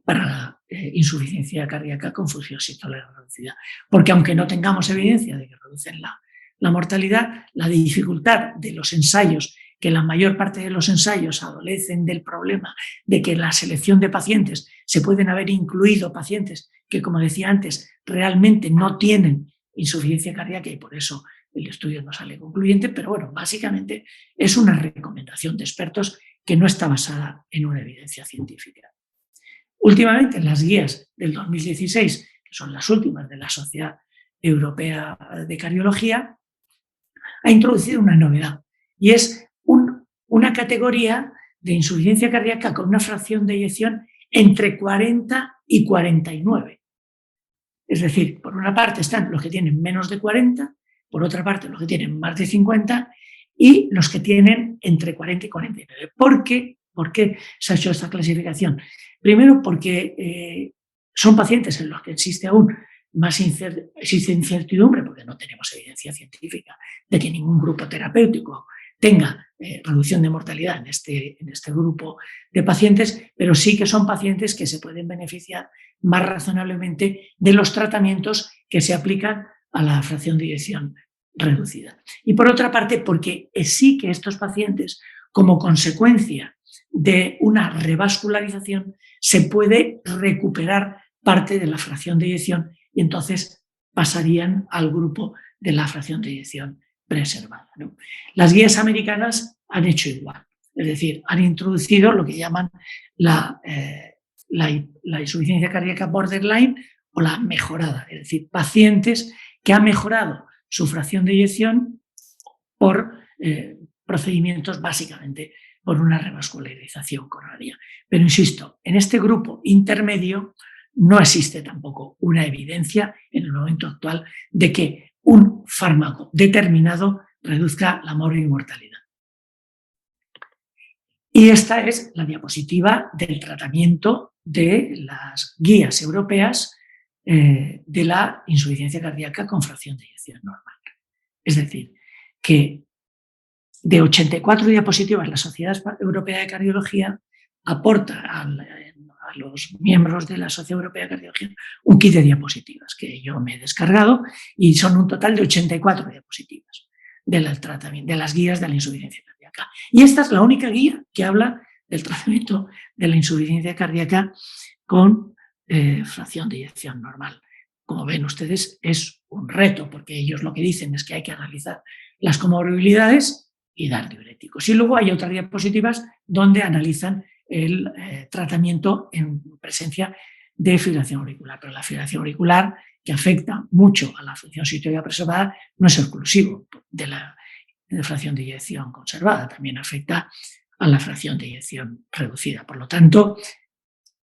para la insuficiencia cardíaca con función sistólica reducida, porque aunque no tengamos evidencia de que reducen la mortalidad, la dificultad de los ensayos, que la mayor parte de los ensayos adolecen del problema de que en la selección de pacientes se pueden haber incluido pacientes que, como decía antes, realmente no tienen insuficiencia cardíaca y por eso el estudio no sale concluyente, pero bueno, básicamente es una recomendación de expertos que no está basada en una evidencia científica. Últimamente, en las guías del 2016, que son las últimas de la Sociedad Europea de Cardiología, ha introducido una novedad y es una categoría de insuficiencia cardíaca con una fracción de eyección entre 40 y 49. Es decir, por una parte están los que tienen menos de 40, por otra parte los que tienen más de 50 y los que tienen entre 40 y 49. ¿Por qué? ¿Por qué se ha hecho esta clasificación? Primero porque son pacientes en los que existe aún más incertidumbre, porque no tenemos evidencia científica de que ningún grupo terapéutico tenga reducción de mortalidad en este grupo de pacientes, pero sí que son pacientes que se pueden beneficiar más razonablemente de los tratamientos que se aplican a la fracción de eyección reducida. Y por otra parte, porque sí que estos pacientes, como consecuencia de una revascularización, se puede recuperar parte de la fracción de eyección y entonces pasarían al grupo de la fracción de eyección preservada, ¿no? Las guías americanas han hecho igual, es decir, han introducido lo que llaman la insuficiencia cardíaca borderline o la mejorada, es decir, pacientes que han mejorado su fracción de eyección por procedimientos básicamente por una revascularización coronaria. Pero insisto, en este grupo intermedio no existe tampoco una evidencia en el momento actual de que un fármaco determinado reduzca la mortalidad. Y esta es la diapositiva del tratamiento de las guías europeas de la insuficiencia cardíaca con fracción de eyección normal. Es decir, que de 84 diapositivas la Sociedad Europea de Cardiología aporta a los miembros de la Sociedad Europea de Cardiología un kit de diapositivas que yo me he descargado y son un total de 84 diapositivas del tratamiento, de las guías de la insuficiencia cardíaca. Y esta es la única guía que habla del tratamiento de la insuficiencia cardíaca con fracción de eyección normal. Como ven ustedes, es un reto, porque ellos lo que dicen es que hay que analizar las comorbilidades y dar diuréticos. Y luego hay otras diapositivas donde analizan el tratamiento en presencia de fibrilación auricular. Pero la fibrilación auricular, que afecta mucho a la función sistolia preservada, no es exclusivo de la fracción de eyección conservada, también afecta a la fracción de eyección reducida. Por lo tanto,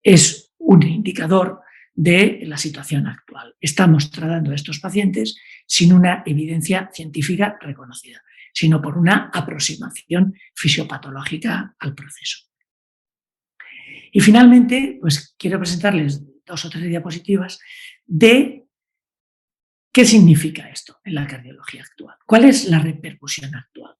es un indicador de la situación actual. Estamos tratando a estos pacientes sin una evidencia científica reconocida, sino por una aproximación fisiopatológica al proceso. Y finalmente, pues quiero presentarles 2 o 3 diapositivas de qué significa esto en la cardiología actual. ¿Cuál es la repercusión actual?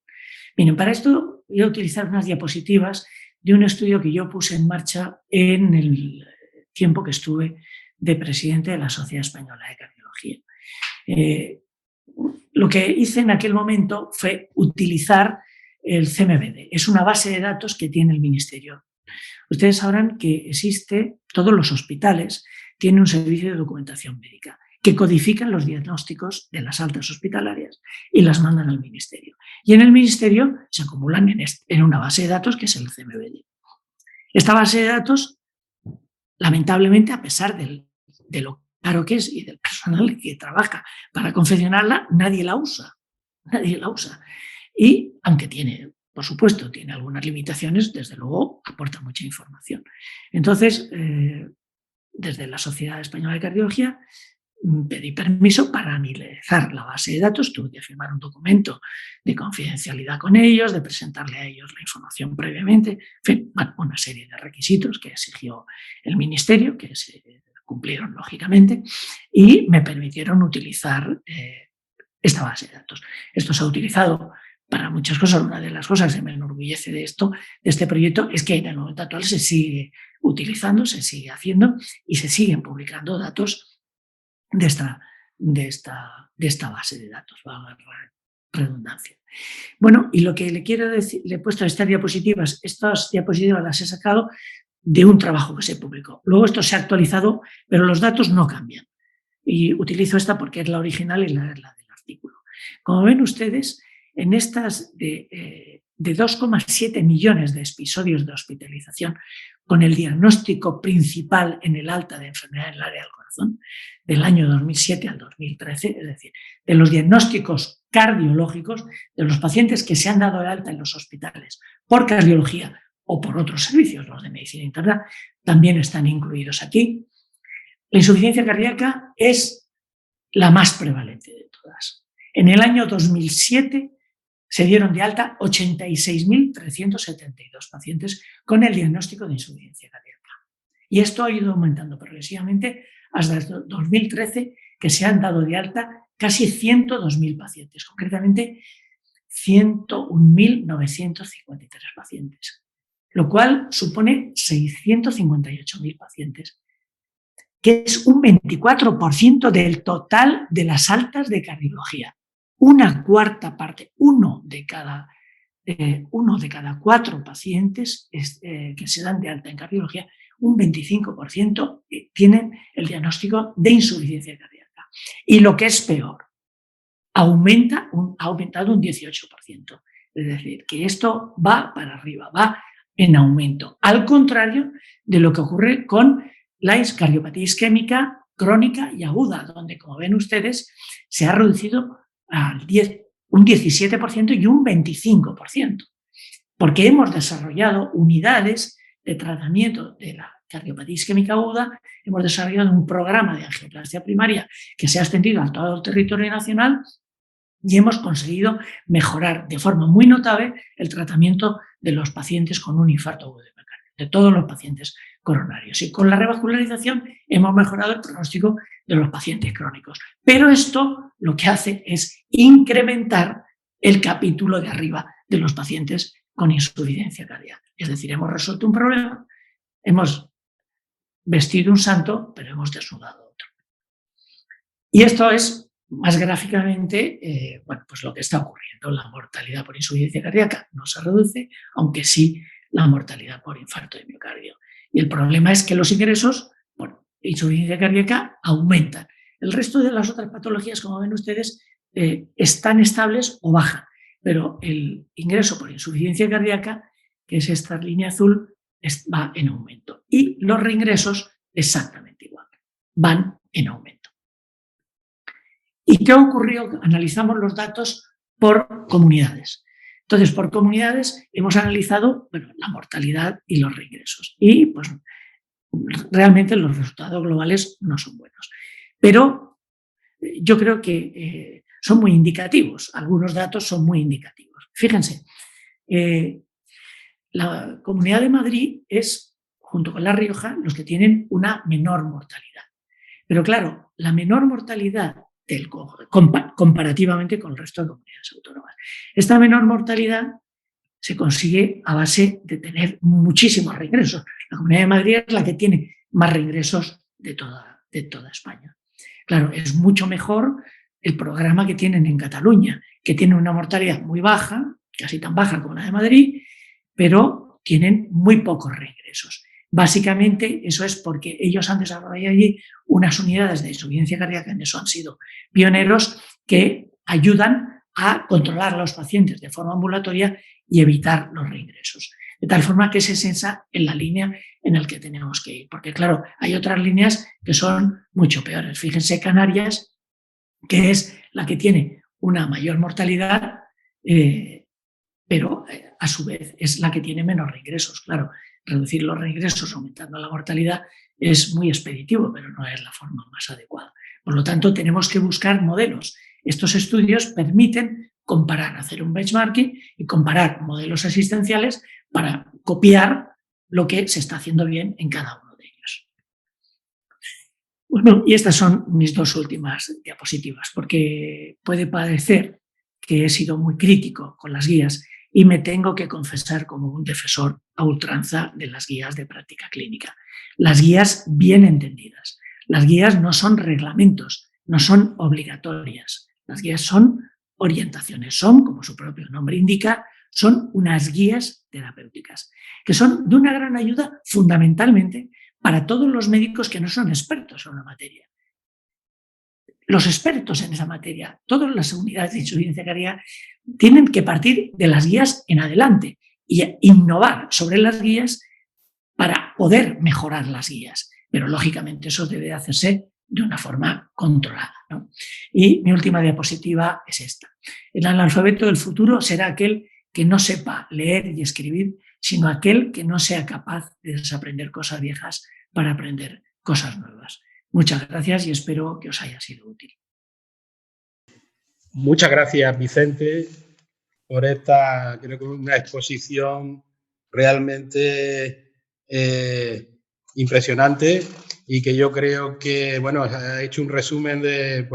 Miren, para esto voy a utilizar unas diapositivas de un estudio que yo puse en marcha en el tiempo que estuve de presidente de la Sociedad Española de Cardiología. Lo que hice en aquel momento fue utilizar el CMBD. Es una base de datos que tiene el Ministerio. Ustedes sabrán que existe, todos los hospitales tienen un servicio de documentación médica que codifican los diagnósticos de las altas hospitalarias y las mandan al Ministerio. Y en el Ministerio se acumulan en una base de datos que es el CMBD. Esta base de datos, lamentablemente, a pesar de lo caro que es y del personal que trabaja para confeccionarla, nadie la usa. Nadie la usa. Y aunque tiene, por supuesto, tiene algunas limitaciones, desde luego aporta mucha información. Entonces, desde la Sociedad Española de Cardiología, pedí permiso para analizar la base de datos, tuve que firmar un documento de confidencialidad con ellos, de presentarle a ellos la información previamente, en fin, bueno, una serie de requisitos que exigió el Ministerio, que se cumplieron lógicamente, y me permitieron utilizar esta base de datos. Esto se ha utilizado para muchas cosas. Una de las cosas que me enorgullece de este proyecto, es que en el momento actual se sigue utilizando, se sigue haciendo y se siguen publicando datos de esta base de datos, valga la redundancia. Bueno, y lo que le quiero decir, le he puesto estas diapositivas las he sacado de un trabajo que se publicó. Luego esto se ha actualizado, pero los datos no cambian. Y utilizo esta porque es la original y la del artículo. Como ven ustedes, en estas de 2,7 millones de episodios de hospitalización con el diagnóstico principal en el alta de enfermedad en el área del corazón, del año 2007 al 2013, es decir, de los diagnósticos cardiológicos de los pacientes que se han dado de alta en los hospitales por cardiología o por otros servicios, los de medicina interna, también están incluidos aquí. La insuficiencia cardíaca es la más prevalente de todas. En el año 2007 se dieron de alta 86.372 pacientes con el diagnóstico de insuficiencia cardíaca. Y esto ha ido aumentando progresivamente hasta el 2013, que se han dado de alta casi 102.000 pacientes, concretamente 101.953 pacientes, lo cual supone 658.000 pacientes, que es un 24% del total de las altas de cardiología. Una cuarta parte, uno de cada 4 pacientes que se dan de alta en cardiología, un 25% tienen el diagnóstico de insuficiencia cardíaca. Y lo que es peor, ha aumentado un 18%. Es decir, que esto va para arriba, va en aumento. Al contrario de lo que ocurre con la cardiopatía isquémica crónica y aguda, donde, como ven ustedes, se ha reducido un 17% y un 25%, porque hemos desarrollado unidades de tratamiento de la cardiopatía isquémica aguda, hemos desarrollado un programa de angioplastia primaria que se ha extendido a todo el territorio nacional y hemos conseguido mejorar de forma muy notable el tratamiento de los pacientes con un infarto agudo de miocardio, de todos los pacientes coronarios. Y con la revascularización hemos mejorado el pronóstico de los pacientes crónicos. Pero esto lo que hace es incrementar el capítulo de arriba de los pacientes con insuficiencia cardíaca. Es decir, hemos resuelto un problema, hemos vestido un santo, pero hemos desnudado otro. Y esto es, más gráficamente, pues lo que está ocurriendo. La mortalidad por insuficiencia cardíaca no se reduce, aunque sí la mortalidad por infarto de miocardio. Y el problema es que los ingresos por insuficiencia cardíaca aumentan. El resto de las otras patologías, como ven ustedes, están estables o bajan, pero el ingreso por insuficiencia cardíaca, que es esta línea azul, va en aumento. Y los reingresos exactamente igual, van en aumento. ¿Y qué ocurrió? Analizamos los datos por comunidades. Entonces, por comunidades hemos analizado la mortalidad y los reingresos. Y pues realmente los resultados globales no son buenos. Pero yo creo que son muy indicativos. Algunos datos son muy indicativos. Fíjense, la Comunidad de Madrid es, junto con La Rioja, los que tienen una menor mortalidad. Pero claro, la menor mortalidad comparativamente con el resto de comunidades autónomas. Esta menor mortalidad se consigue a base de tener muchísimos reingresos. La Comunidad de Madrid es la que tiene más reingresos de toda España. Claro, es mucho mejor el programa que tienen en Cataluña, que tiene una mortalidad muy baja, casi tan baja como la de Madrid, pero tienen muy pocos reingresos. Básicamente eso es porque ellos han desarrollado allí unas unidades de insuficiencia cardíaca, en eso han sido pioneros, que ayudan a controlar a los pacientes de forma ambulatoria y evitar los reingresos. De tal forma que se sensa en la línea en la que tenemos que ir. Porque claro, hay otras líneas que son mucho peores. Fíjense Canarias, que es la que tiene una mayor mortalidad, pero a su vez es la que tiene menos reingresos. Claro, reducir los reingresos aumentando la mortalidad es muy expeditivo, pero no es la forma más adecuada. Por lo tanto, tenemos que buscar modelos. Estos estudios permiten comparar, hacer un benchmarking y comparar modelos asistenciales para copiar lo que se está haciendo bien en cada uno de ellos. Bueno, y estas son mis dos últimas diapositivas, porque puede parecer que he sido muy crítico con las guías y me tengo que confesar como un defensor a ultranza de las guías de práctica clínica. Las guías bien entendidas. Las guías no son reglamentos, no son obligatorias. Las guías son orientaciones, son, como su propio nombre indica, son unas guías terapéuticas, que son de una gran ayuda fundamentalmente para todos los médicos que no son expertos en una materia. Los expertos en esa materia, todas las unidades de insuficiencia cardíaca, tienen que partir de las guías en adelante y innovar sobre las guías para poder mejorar las guías. Pero lógicamente eso debe hacerse de una forma controlada, ¿no? Y mi última diapositiva es esta. El analfabeto del futuro será aquel que no sepa leer y escribir, sino aquel que no sea capaz de desaprender cosas viejas para aprender cosas nuevas. Muchas gracias y espero que os haya sido útil. Muchas gracias, Vicente, por esta, creo que una exposición realmente impresionante y que yo creo que, bueno, ha hecho un resumen de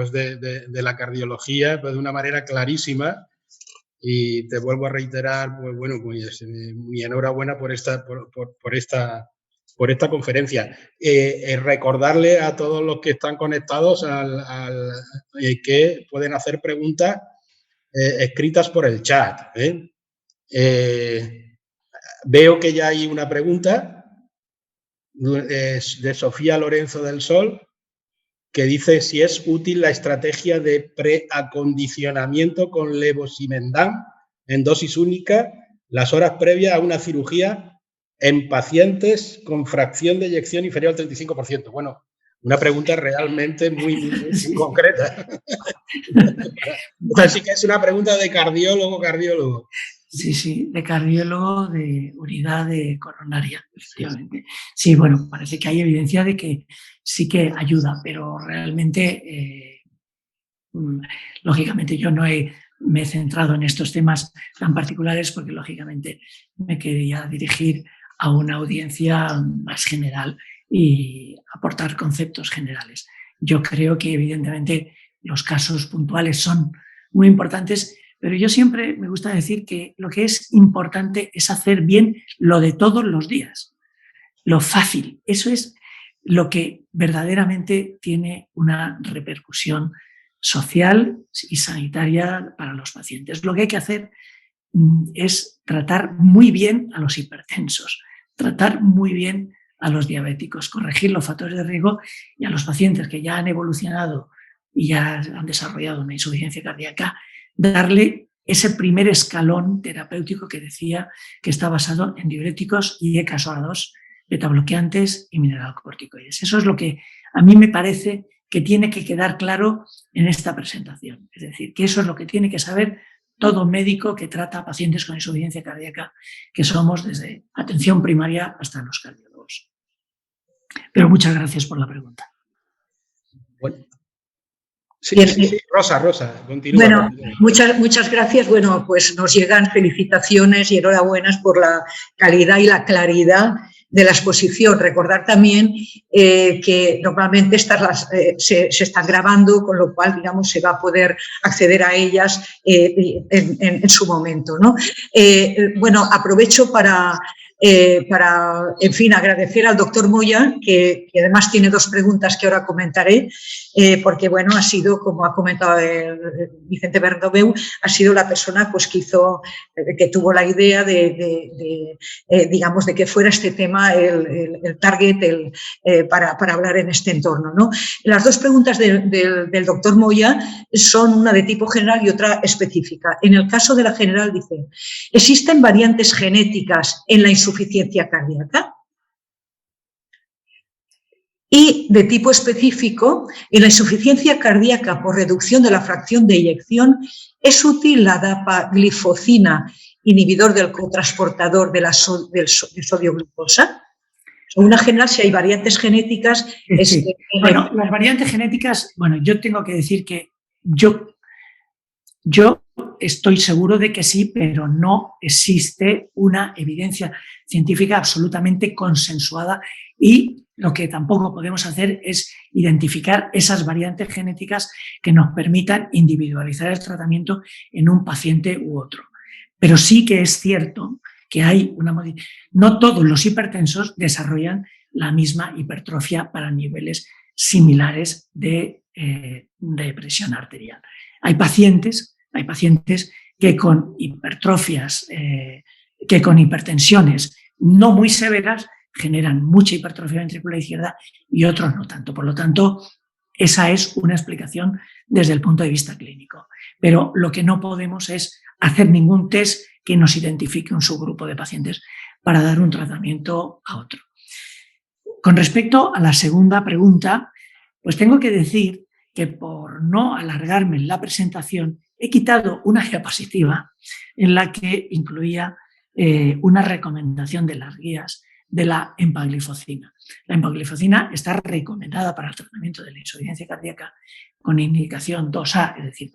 la cardiología pues, de una manera clarísima. Y te vuelvo a reiterar, pues bueno, pues mi enhorabuena por esta conferencia. Recordarle a todos los que están conectados que pueden hacer preguntas escritas por el chat. Veo que ya hay una pregunta de Sofía Lorenzo del Sol, que dice si es útil la estrategia de preacondicionamiento con levosimendan en dosis única las horas previas a una cirugía en pacientes con fracción de eyección inferior al 35%. Bueno, una pregunta realmente muy concreta. Así que es una pregunta de cardiólogo. Sí, de cardiólogo de unidad de coronaria, efectivamente. Sí, bueno, parece que hay evidencia de que sí que ayuda, pero realmente, lógicamente, yo no me he centrado en estos temas tan particulares porque, lógicamente, me quería dirigir a una audiencia más general y aportar conceptos generales. Yo creo que, evidentemente, los casos puntuales son muy importantes, pero yo siempre me gusta decir que lo que es importante es hacer bien lo de todos los días, lo fácil. Eso es lo que verdaderamente tiene una repercusión social y sanitaria para los pacientes. Lo que hay que hacer es tratar muy bien a los hipertensos, tratar muy bien a los diabéticos, corregir los factores de riesgo y a los pacientes que ya han evolucionado y ya han desarrollado una insuficiencia cardíaca, darle ese primer escalón terapéutico que decía que está basado en diuréticos y ECASOA2, betabloqueantes y mineralocorticoides. Eso es lo que a mí me parece que tiene que quedar claro en esta presentación. Es decir, que eso es lo que tiene que saber todo médico que trata a pacientes con insuficiencia cardíaca, que somos desde atención primaria hasta los cardiólogos. Pero muchas gracias por la pregunta. Bueno. Sí, Rosa, continúa. Bueno, muchas gracias. Bueno, pues nos llegan felicitaciones y enhorabuenas por la calidad y la claridad de la exposición. Recordar también que normalmente estas se están grabando, con lo cual, digamos, se va a poder acceder a ellas en su momento, ¿no? Bueno, aprovecho para, en fin, agradecer al doctor Moya, que además tiene dos preguntas que ahora comentaré, porque, bueno, ha sido, como ha comentado Vicente Bernabeu, ha sido la persona pues, que tuvo la idea digamos, de que fuera este tema el target para hablar en este entorno, ¿no? Las dos preguntas del doctor Moya son una de tipo general y otra específica. En el caso de la general dice, ¿existen variantes genéticas en la insuficiencia cardíaca? Y de tipo específico, en la insuficiencia cardíaca por reducción de la fracción de eyección, ¿es útil la dapaglifosina, inhibidor del cotransportador del sodio-glucosa? Una general, si hay variantes genéticas... Sí. Bueno, las variantes genéticas, bueno, yo tengo que decir que yo estoy seguro de que sí, pero no existe una evidencia científica absolutamente consensuada y lo que tampoco podemos hacer es identificar esas variantes genéticas que nos permitan individualizar el tratamiento en un paciente u otro. Pero sí que es cierto que hay no todos los hipertensos desarrollan la misma hipertrofia para niveles similares de presión arterial. Hay pacientes que con hipertrofias, que con hipertensiones no muy severas generan mucha hipertrofia ventricular izquierda y otros no tanto. Por lo tanto, esa es una explicación desde el punto de vista clínico. Pero lo que no podemos es hacer ningún test que nos identifique un subgrupo de pacientes para dar un tratamiento a otro. Con respecto a la segunda pregunta, pues tengo que decir que por no alargarme en la presentación, he quitado una diapositiva en la que incluía una recomendación de las guías de la empaglifosina. La empaglifosina está recomendada para el tratamiento de la insuficiencia cardíaca con indicación 2A, es decir,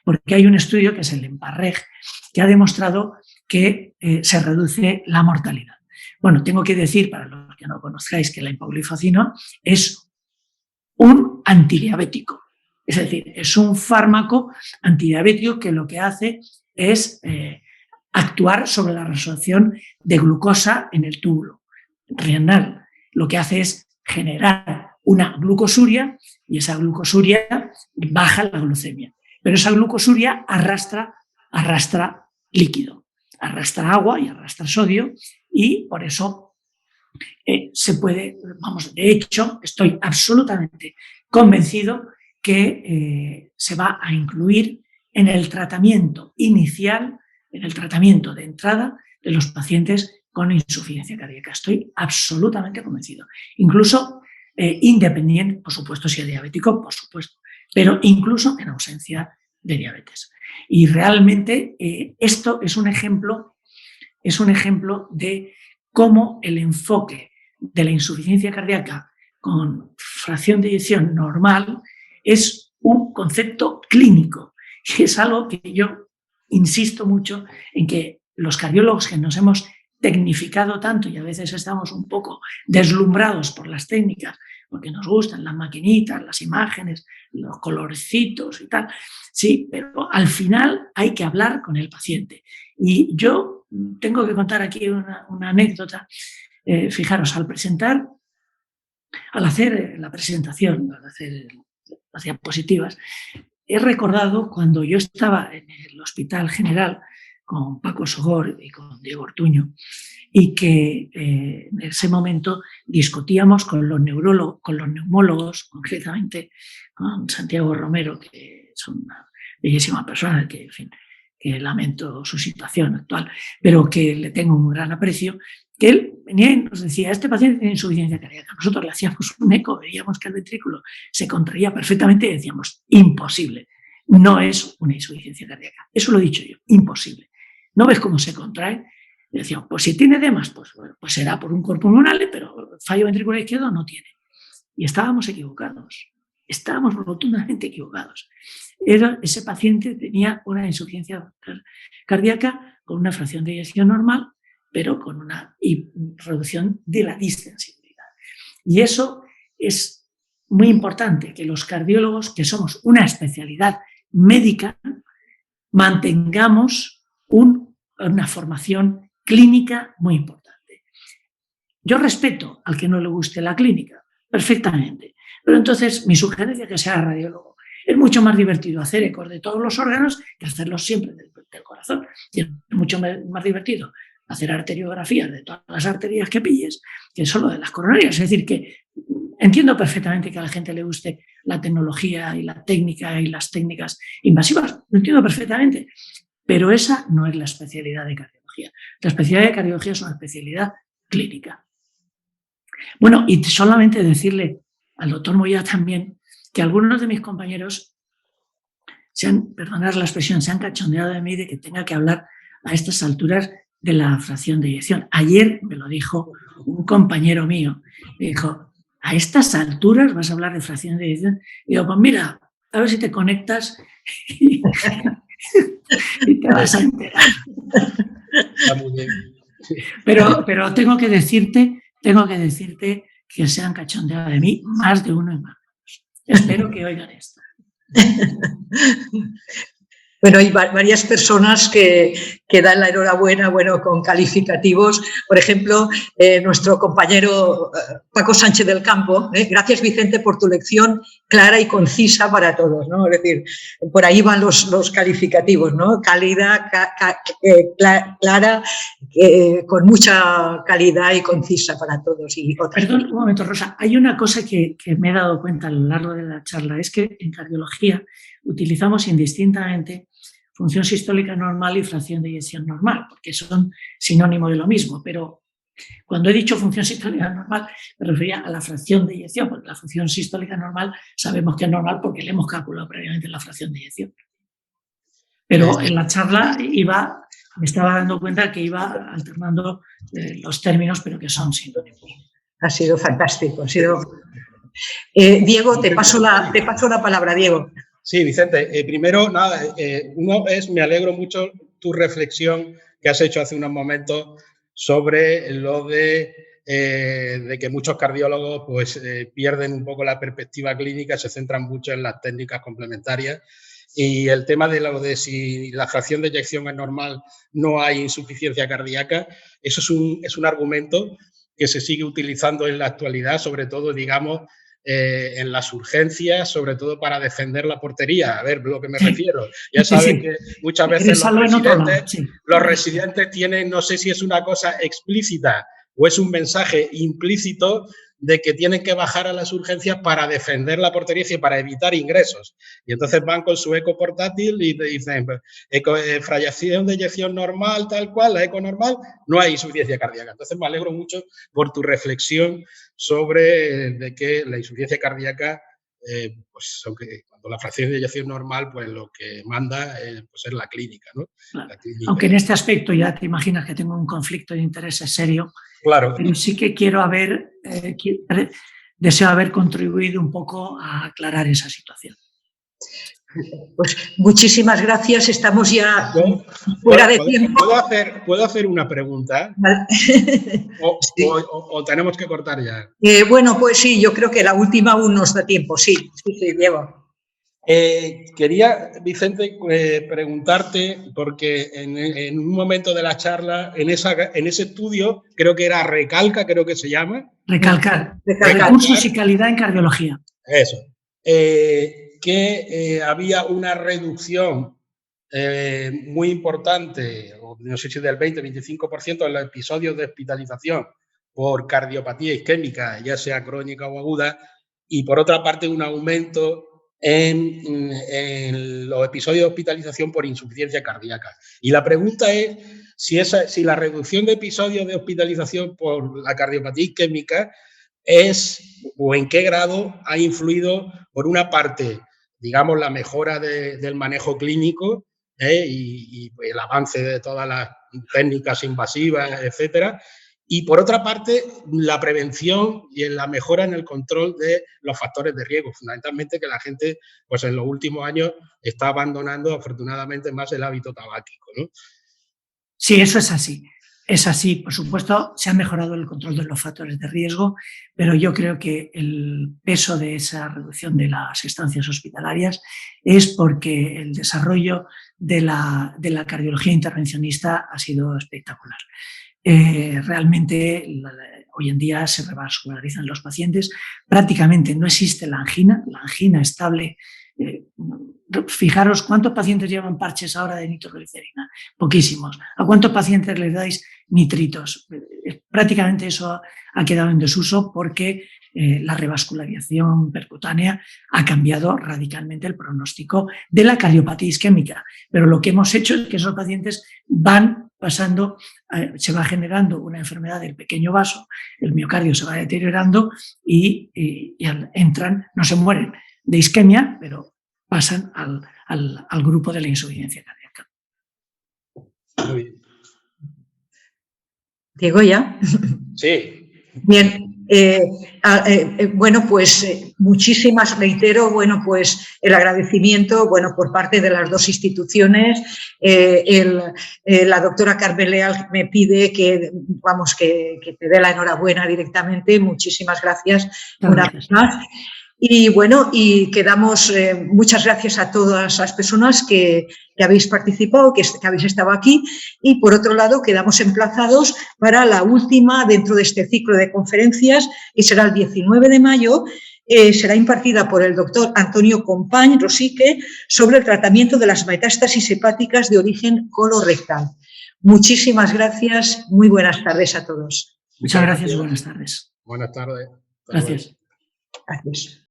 porque hay un estudio que es el EMPA-REG que ha demostrado que se reduce la mortalidad. Bueno, tengo que decir, para los que no conozcáis, que la empaglifosina es un antidiabético. Es decir, es un fármaco antidiabético que lo que hace es actuar sobre la resorción de glucosa en el túbulo renal. Lo que hace es generar una glucosuria y esa glucosuria baja la glucemia. Pero esa glucosuria arrastra líquido, arrastra agua y arrastra sodio y por eso se puede, de hecho, estoy absolutamente convencido que se va a incluir en el tratamiento inicial, en el tratamiento de entrada de los pacientes con insuficiencia cardíaca. Estoy absolutamente convencido. Incluso independiente, por supuesto, si es diabético, por supuesto, pero incluso en ausencia de diabetes. Y realmente esto es un ejemplo de cómo el enfoque de la insuficiencia cardíaca con fracción de eyección normal es un concepto clínico. Y es algo que yo insisto mucho en que los cardiólogos que nos hemos tecnificado tanto y a veces estamos un poco deslumbrados por las técnicas, porque nos gustan las maquinitas, las imágenes, los colorcitos y tal. Sí, pero al final hay que hablar con el paciente. Y yo tengo que contar aquí una anécdota. Fijaros, al hacer la presentación, al hacer las diapositivas, he recordado cuando yo estaba en el Hospital General con Paco Sogor y con Diego Ortuño, y que en ese momento discutíamos con los neurólogos, con los neumólogos, concretamente con Santiago Romero, que es una bellísima persona, que, en fin, que lamento su situación actual, pero que le tengo un gran aprecio, que él venía y nos decía, este paciente tiene insuficiencia cardíaca. Nosotros le hacíamos un eco, veíamos que el ventrículo se contraía perfectamente y decíamos, imposible, no es una insuficiencia cardíaca. Eso lo he dicho yo, imposible. ¿No ves cómo se contrae? Y decíamos, pues si tiene edemas, pues será por un cor pulmonale, pero fallo ventricular izquierdo no tiene. Y estábamos equivocados, estábamos rotundamente equivocados. Ese paciente tenía una insuficiencia cardíaca con una fracción de eyección normal, pero con una reducción de la distensibilidad. Y eso es muy importante, que los cardiólogos, que somos una especialidad médica, mantengamos una formación clínica muy importante. Yo respeto al que no le guste la clínica, perfectamente, pero entonces mi sugerencia es que sea radiólogo. Es mucho más divertido hacer ecos de todos los órganos que hacerlos siempre del corazón. Y es mucho más divertido hacer arteriografías de todas las arterias que pilles que solo de las coronarias. Es decir, que entiendo perfectamente que a la gente le guste la tecnología y la técnica y las técnicas invasivas. Lo entiendo perfectamente. Pero esa no es la especialidad de cardiología. La especialidad de cardiología es una especialidad clínica. Bueno, y solamente decirle al doctor Moya también que algunos de mis compañeros perdonad la expresión, se han cachondeado de mí de que tenga que hablar a estas alturas de la fracción de eyección. Ayer me lo dijo un compañero mío, me dijo, ¿a estas alturas vas a hablar de fracción de eyección? Y digo, pues mira, a ver si te conectas y te vas a enterar. Está muy bien. Pero tengo que decirte que se han cachondeado de mí más de uno y más. Espero que oigan esto. Bueno, hay varias personas que dan la enhorabuena, bueno, con calificativos. Por ejemplo, nuestro compañero Paco Sánchez del Campo. Gracias, Vicente, por tu lección clara y concisa para todos, ¿no? Es decir, por ahí van los calificativos, ¿no? Cálida, clara, con mucha calidad y concisa para todos. Y Perdón, un momento, Rosa. Hay una cosa que me he dado cuenta a lo largo de la charla, es que en cardiología utilizamos indistintamente función sistólica normal y fracción de eyección normal, porque son sinónimo de lo mismo, pero cuando he dicho función sistólica normal me refería a la fracción de eyección, porque la función sistólica normal sabemos que es normal porque le hemos calculado previamente la fracción de eyección. Pero en la charla me estaba dando cuenta que iba alternando los términos, pero que son sinónimos. Ha sido fantástico. Diego, te paso la palabra, Diego. Sí, Vicente, primero, nada, me alegro mucho tu reflexión que has hecho hace unos momentos sobre lo de que muchos cardiólogos pues, pierden un poco la perspectiva clínica, se centran mucho en las técnicas complementarias y el tema de si la fracción de eyección es normal, no hay insuficiencia cardíaca, eso es un argumento que se sigue utilizando en la actualidad, sobre todo, digamos, en las urgencias, sobre todo para defender la portería. A ver, lo que me refiero. Ya saben que muchas veces los residentes tienen, no sé si es una cosa explícita o es un mensaje implícito de que tienen que bajar a las urgencias para defender la portería y para evitar ingresos. Y entonces van con su eco portátil y te dicen, fracción de eyección normal, tal cual, la eco normal, no hay insuficiencia cardíaca. Entonces me alegro mucho por tu reflexión sobre de que la insuficiencia cardíaca, pues aunque cuando la fracción de eyección normal, pues lo que manda pues es la clínica, ¿no? Claro. La clínica. Aunque en este aspecto ya te imaginas que tengo un conflicto de intereses serio, claro. Pero sí que deseo haber contribuido un poco a aclarar esa situación. Pues muchísimas gracias, estamos ya fuera de tiempo. ¿Puedo hacer una pregunta? Sí. O tenemos que cortar ya? Bueno, pues sí, yo creo que la última aún nos da tiempo, sí, Diego. Quería, Vicente, preguntarte, porque en un momento de la charla, en ese estudio, creo que era Recalca, creo que se llama. Recalcar. Recursos y calidad en cardiología. Eso. Que había una reducción muy importante, no sé si del 20-25% en los episodios de hospitalización por cardiopatía isquémica, ya sea crónica o aguda, y por otra parte un aumento en los episodios de hospitalización por insuficiencia cardíaca. Y la pregunta es si la reducción de episodios de hospitalización por la cardiopatía isquémica es o en qué grado ha influido, por una parte, digamos, la mejora del manejo clínico y el avance de todas las técnicas invasivas, etcétera, y por otra parte, la prevención y la mejora en el control de los factores de riesgo, fundamentalmente que la gente, pues en los últimos años está abandonando afortunadamente más el hábito tabáquico, ¿no? Sí, eso es así. Es así, por supuesto, se ha mejorado el control de los factores de riesgo, pero yo creo que el peso de esa reducción de las estancias hospitalarias es porque el desarrollo de la cardiología intervencionista ha sido espectacular. Realmente hoy en día se revascularizan los pacientes, prácticamente no existe la angina estable. Fijaros cuántos pacientes llevan parches ahora de nitroglicerina, poquísimos. ¿A cuántos pacientes les dais nitritos? Prácticamente eso ha quedado en desuso porque la revascularización percutánea ha cambiado radicalmente el pronóstico de la cardiopatía isquémica. Pero lo que hemos hecho es que esos pacientes van pasando, se va generando una enfermedad del pequeño vaso, el miocardio se va deteriorando y entran, no se mueren de isquemia, pero pasan al grupo de la insuficiencia cardíaca. Muy bien. ¿Diego ya? Sí. Bien. Bueno, pues muchísimas, reitero, bueno, pues el agradecimiento, bueno, por parte de las dos instituciones. La doctora Carmen Leal me pide que, vamos, que te dé la enhorabuena directamente. Muchísimas gracias una vez más. Y bueno, y quedamos, muchas gracias a todas las personas que habéis participado, que habéis estado aquí, y por otro lado quedamos emplazados para la última dentro de este ciclo de conferencias, que será el 19 de mayo, será impartida por el doctor Antonio Company Rosique sobre el tratamiento de las metástasis hepáticas de origen colorectal. Muchísimas gracias, muy buenas tardes a todos. Muchas gracias y buenas tardes. Buenas tardes. Gracias. Gracias.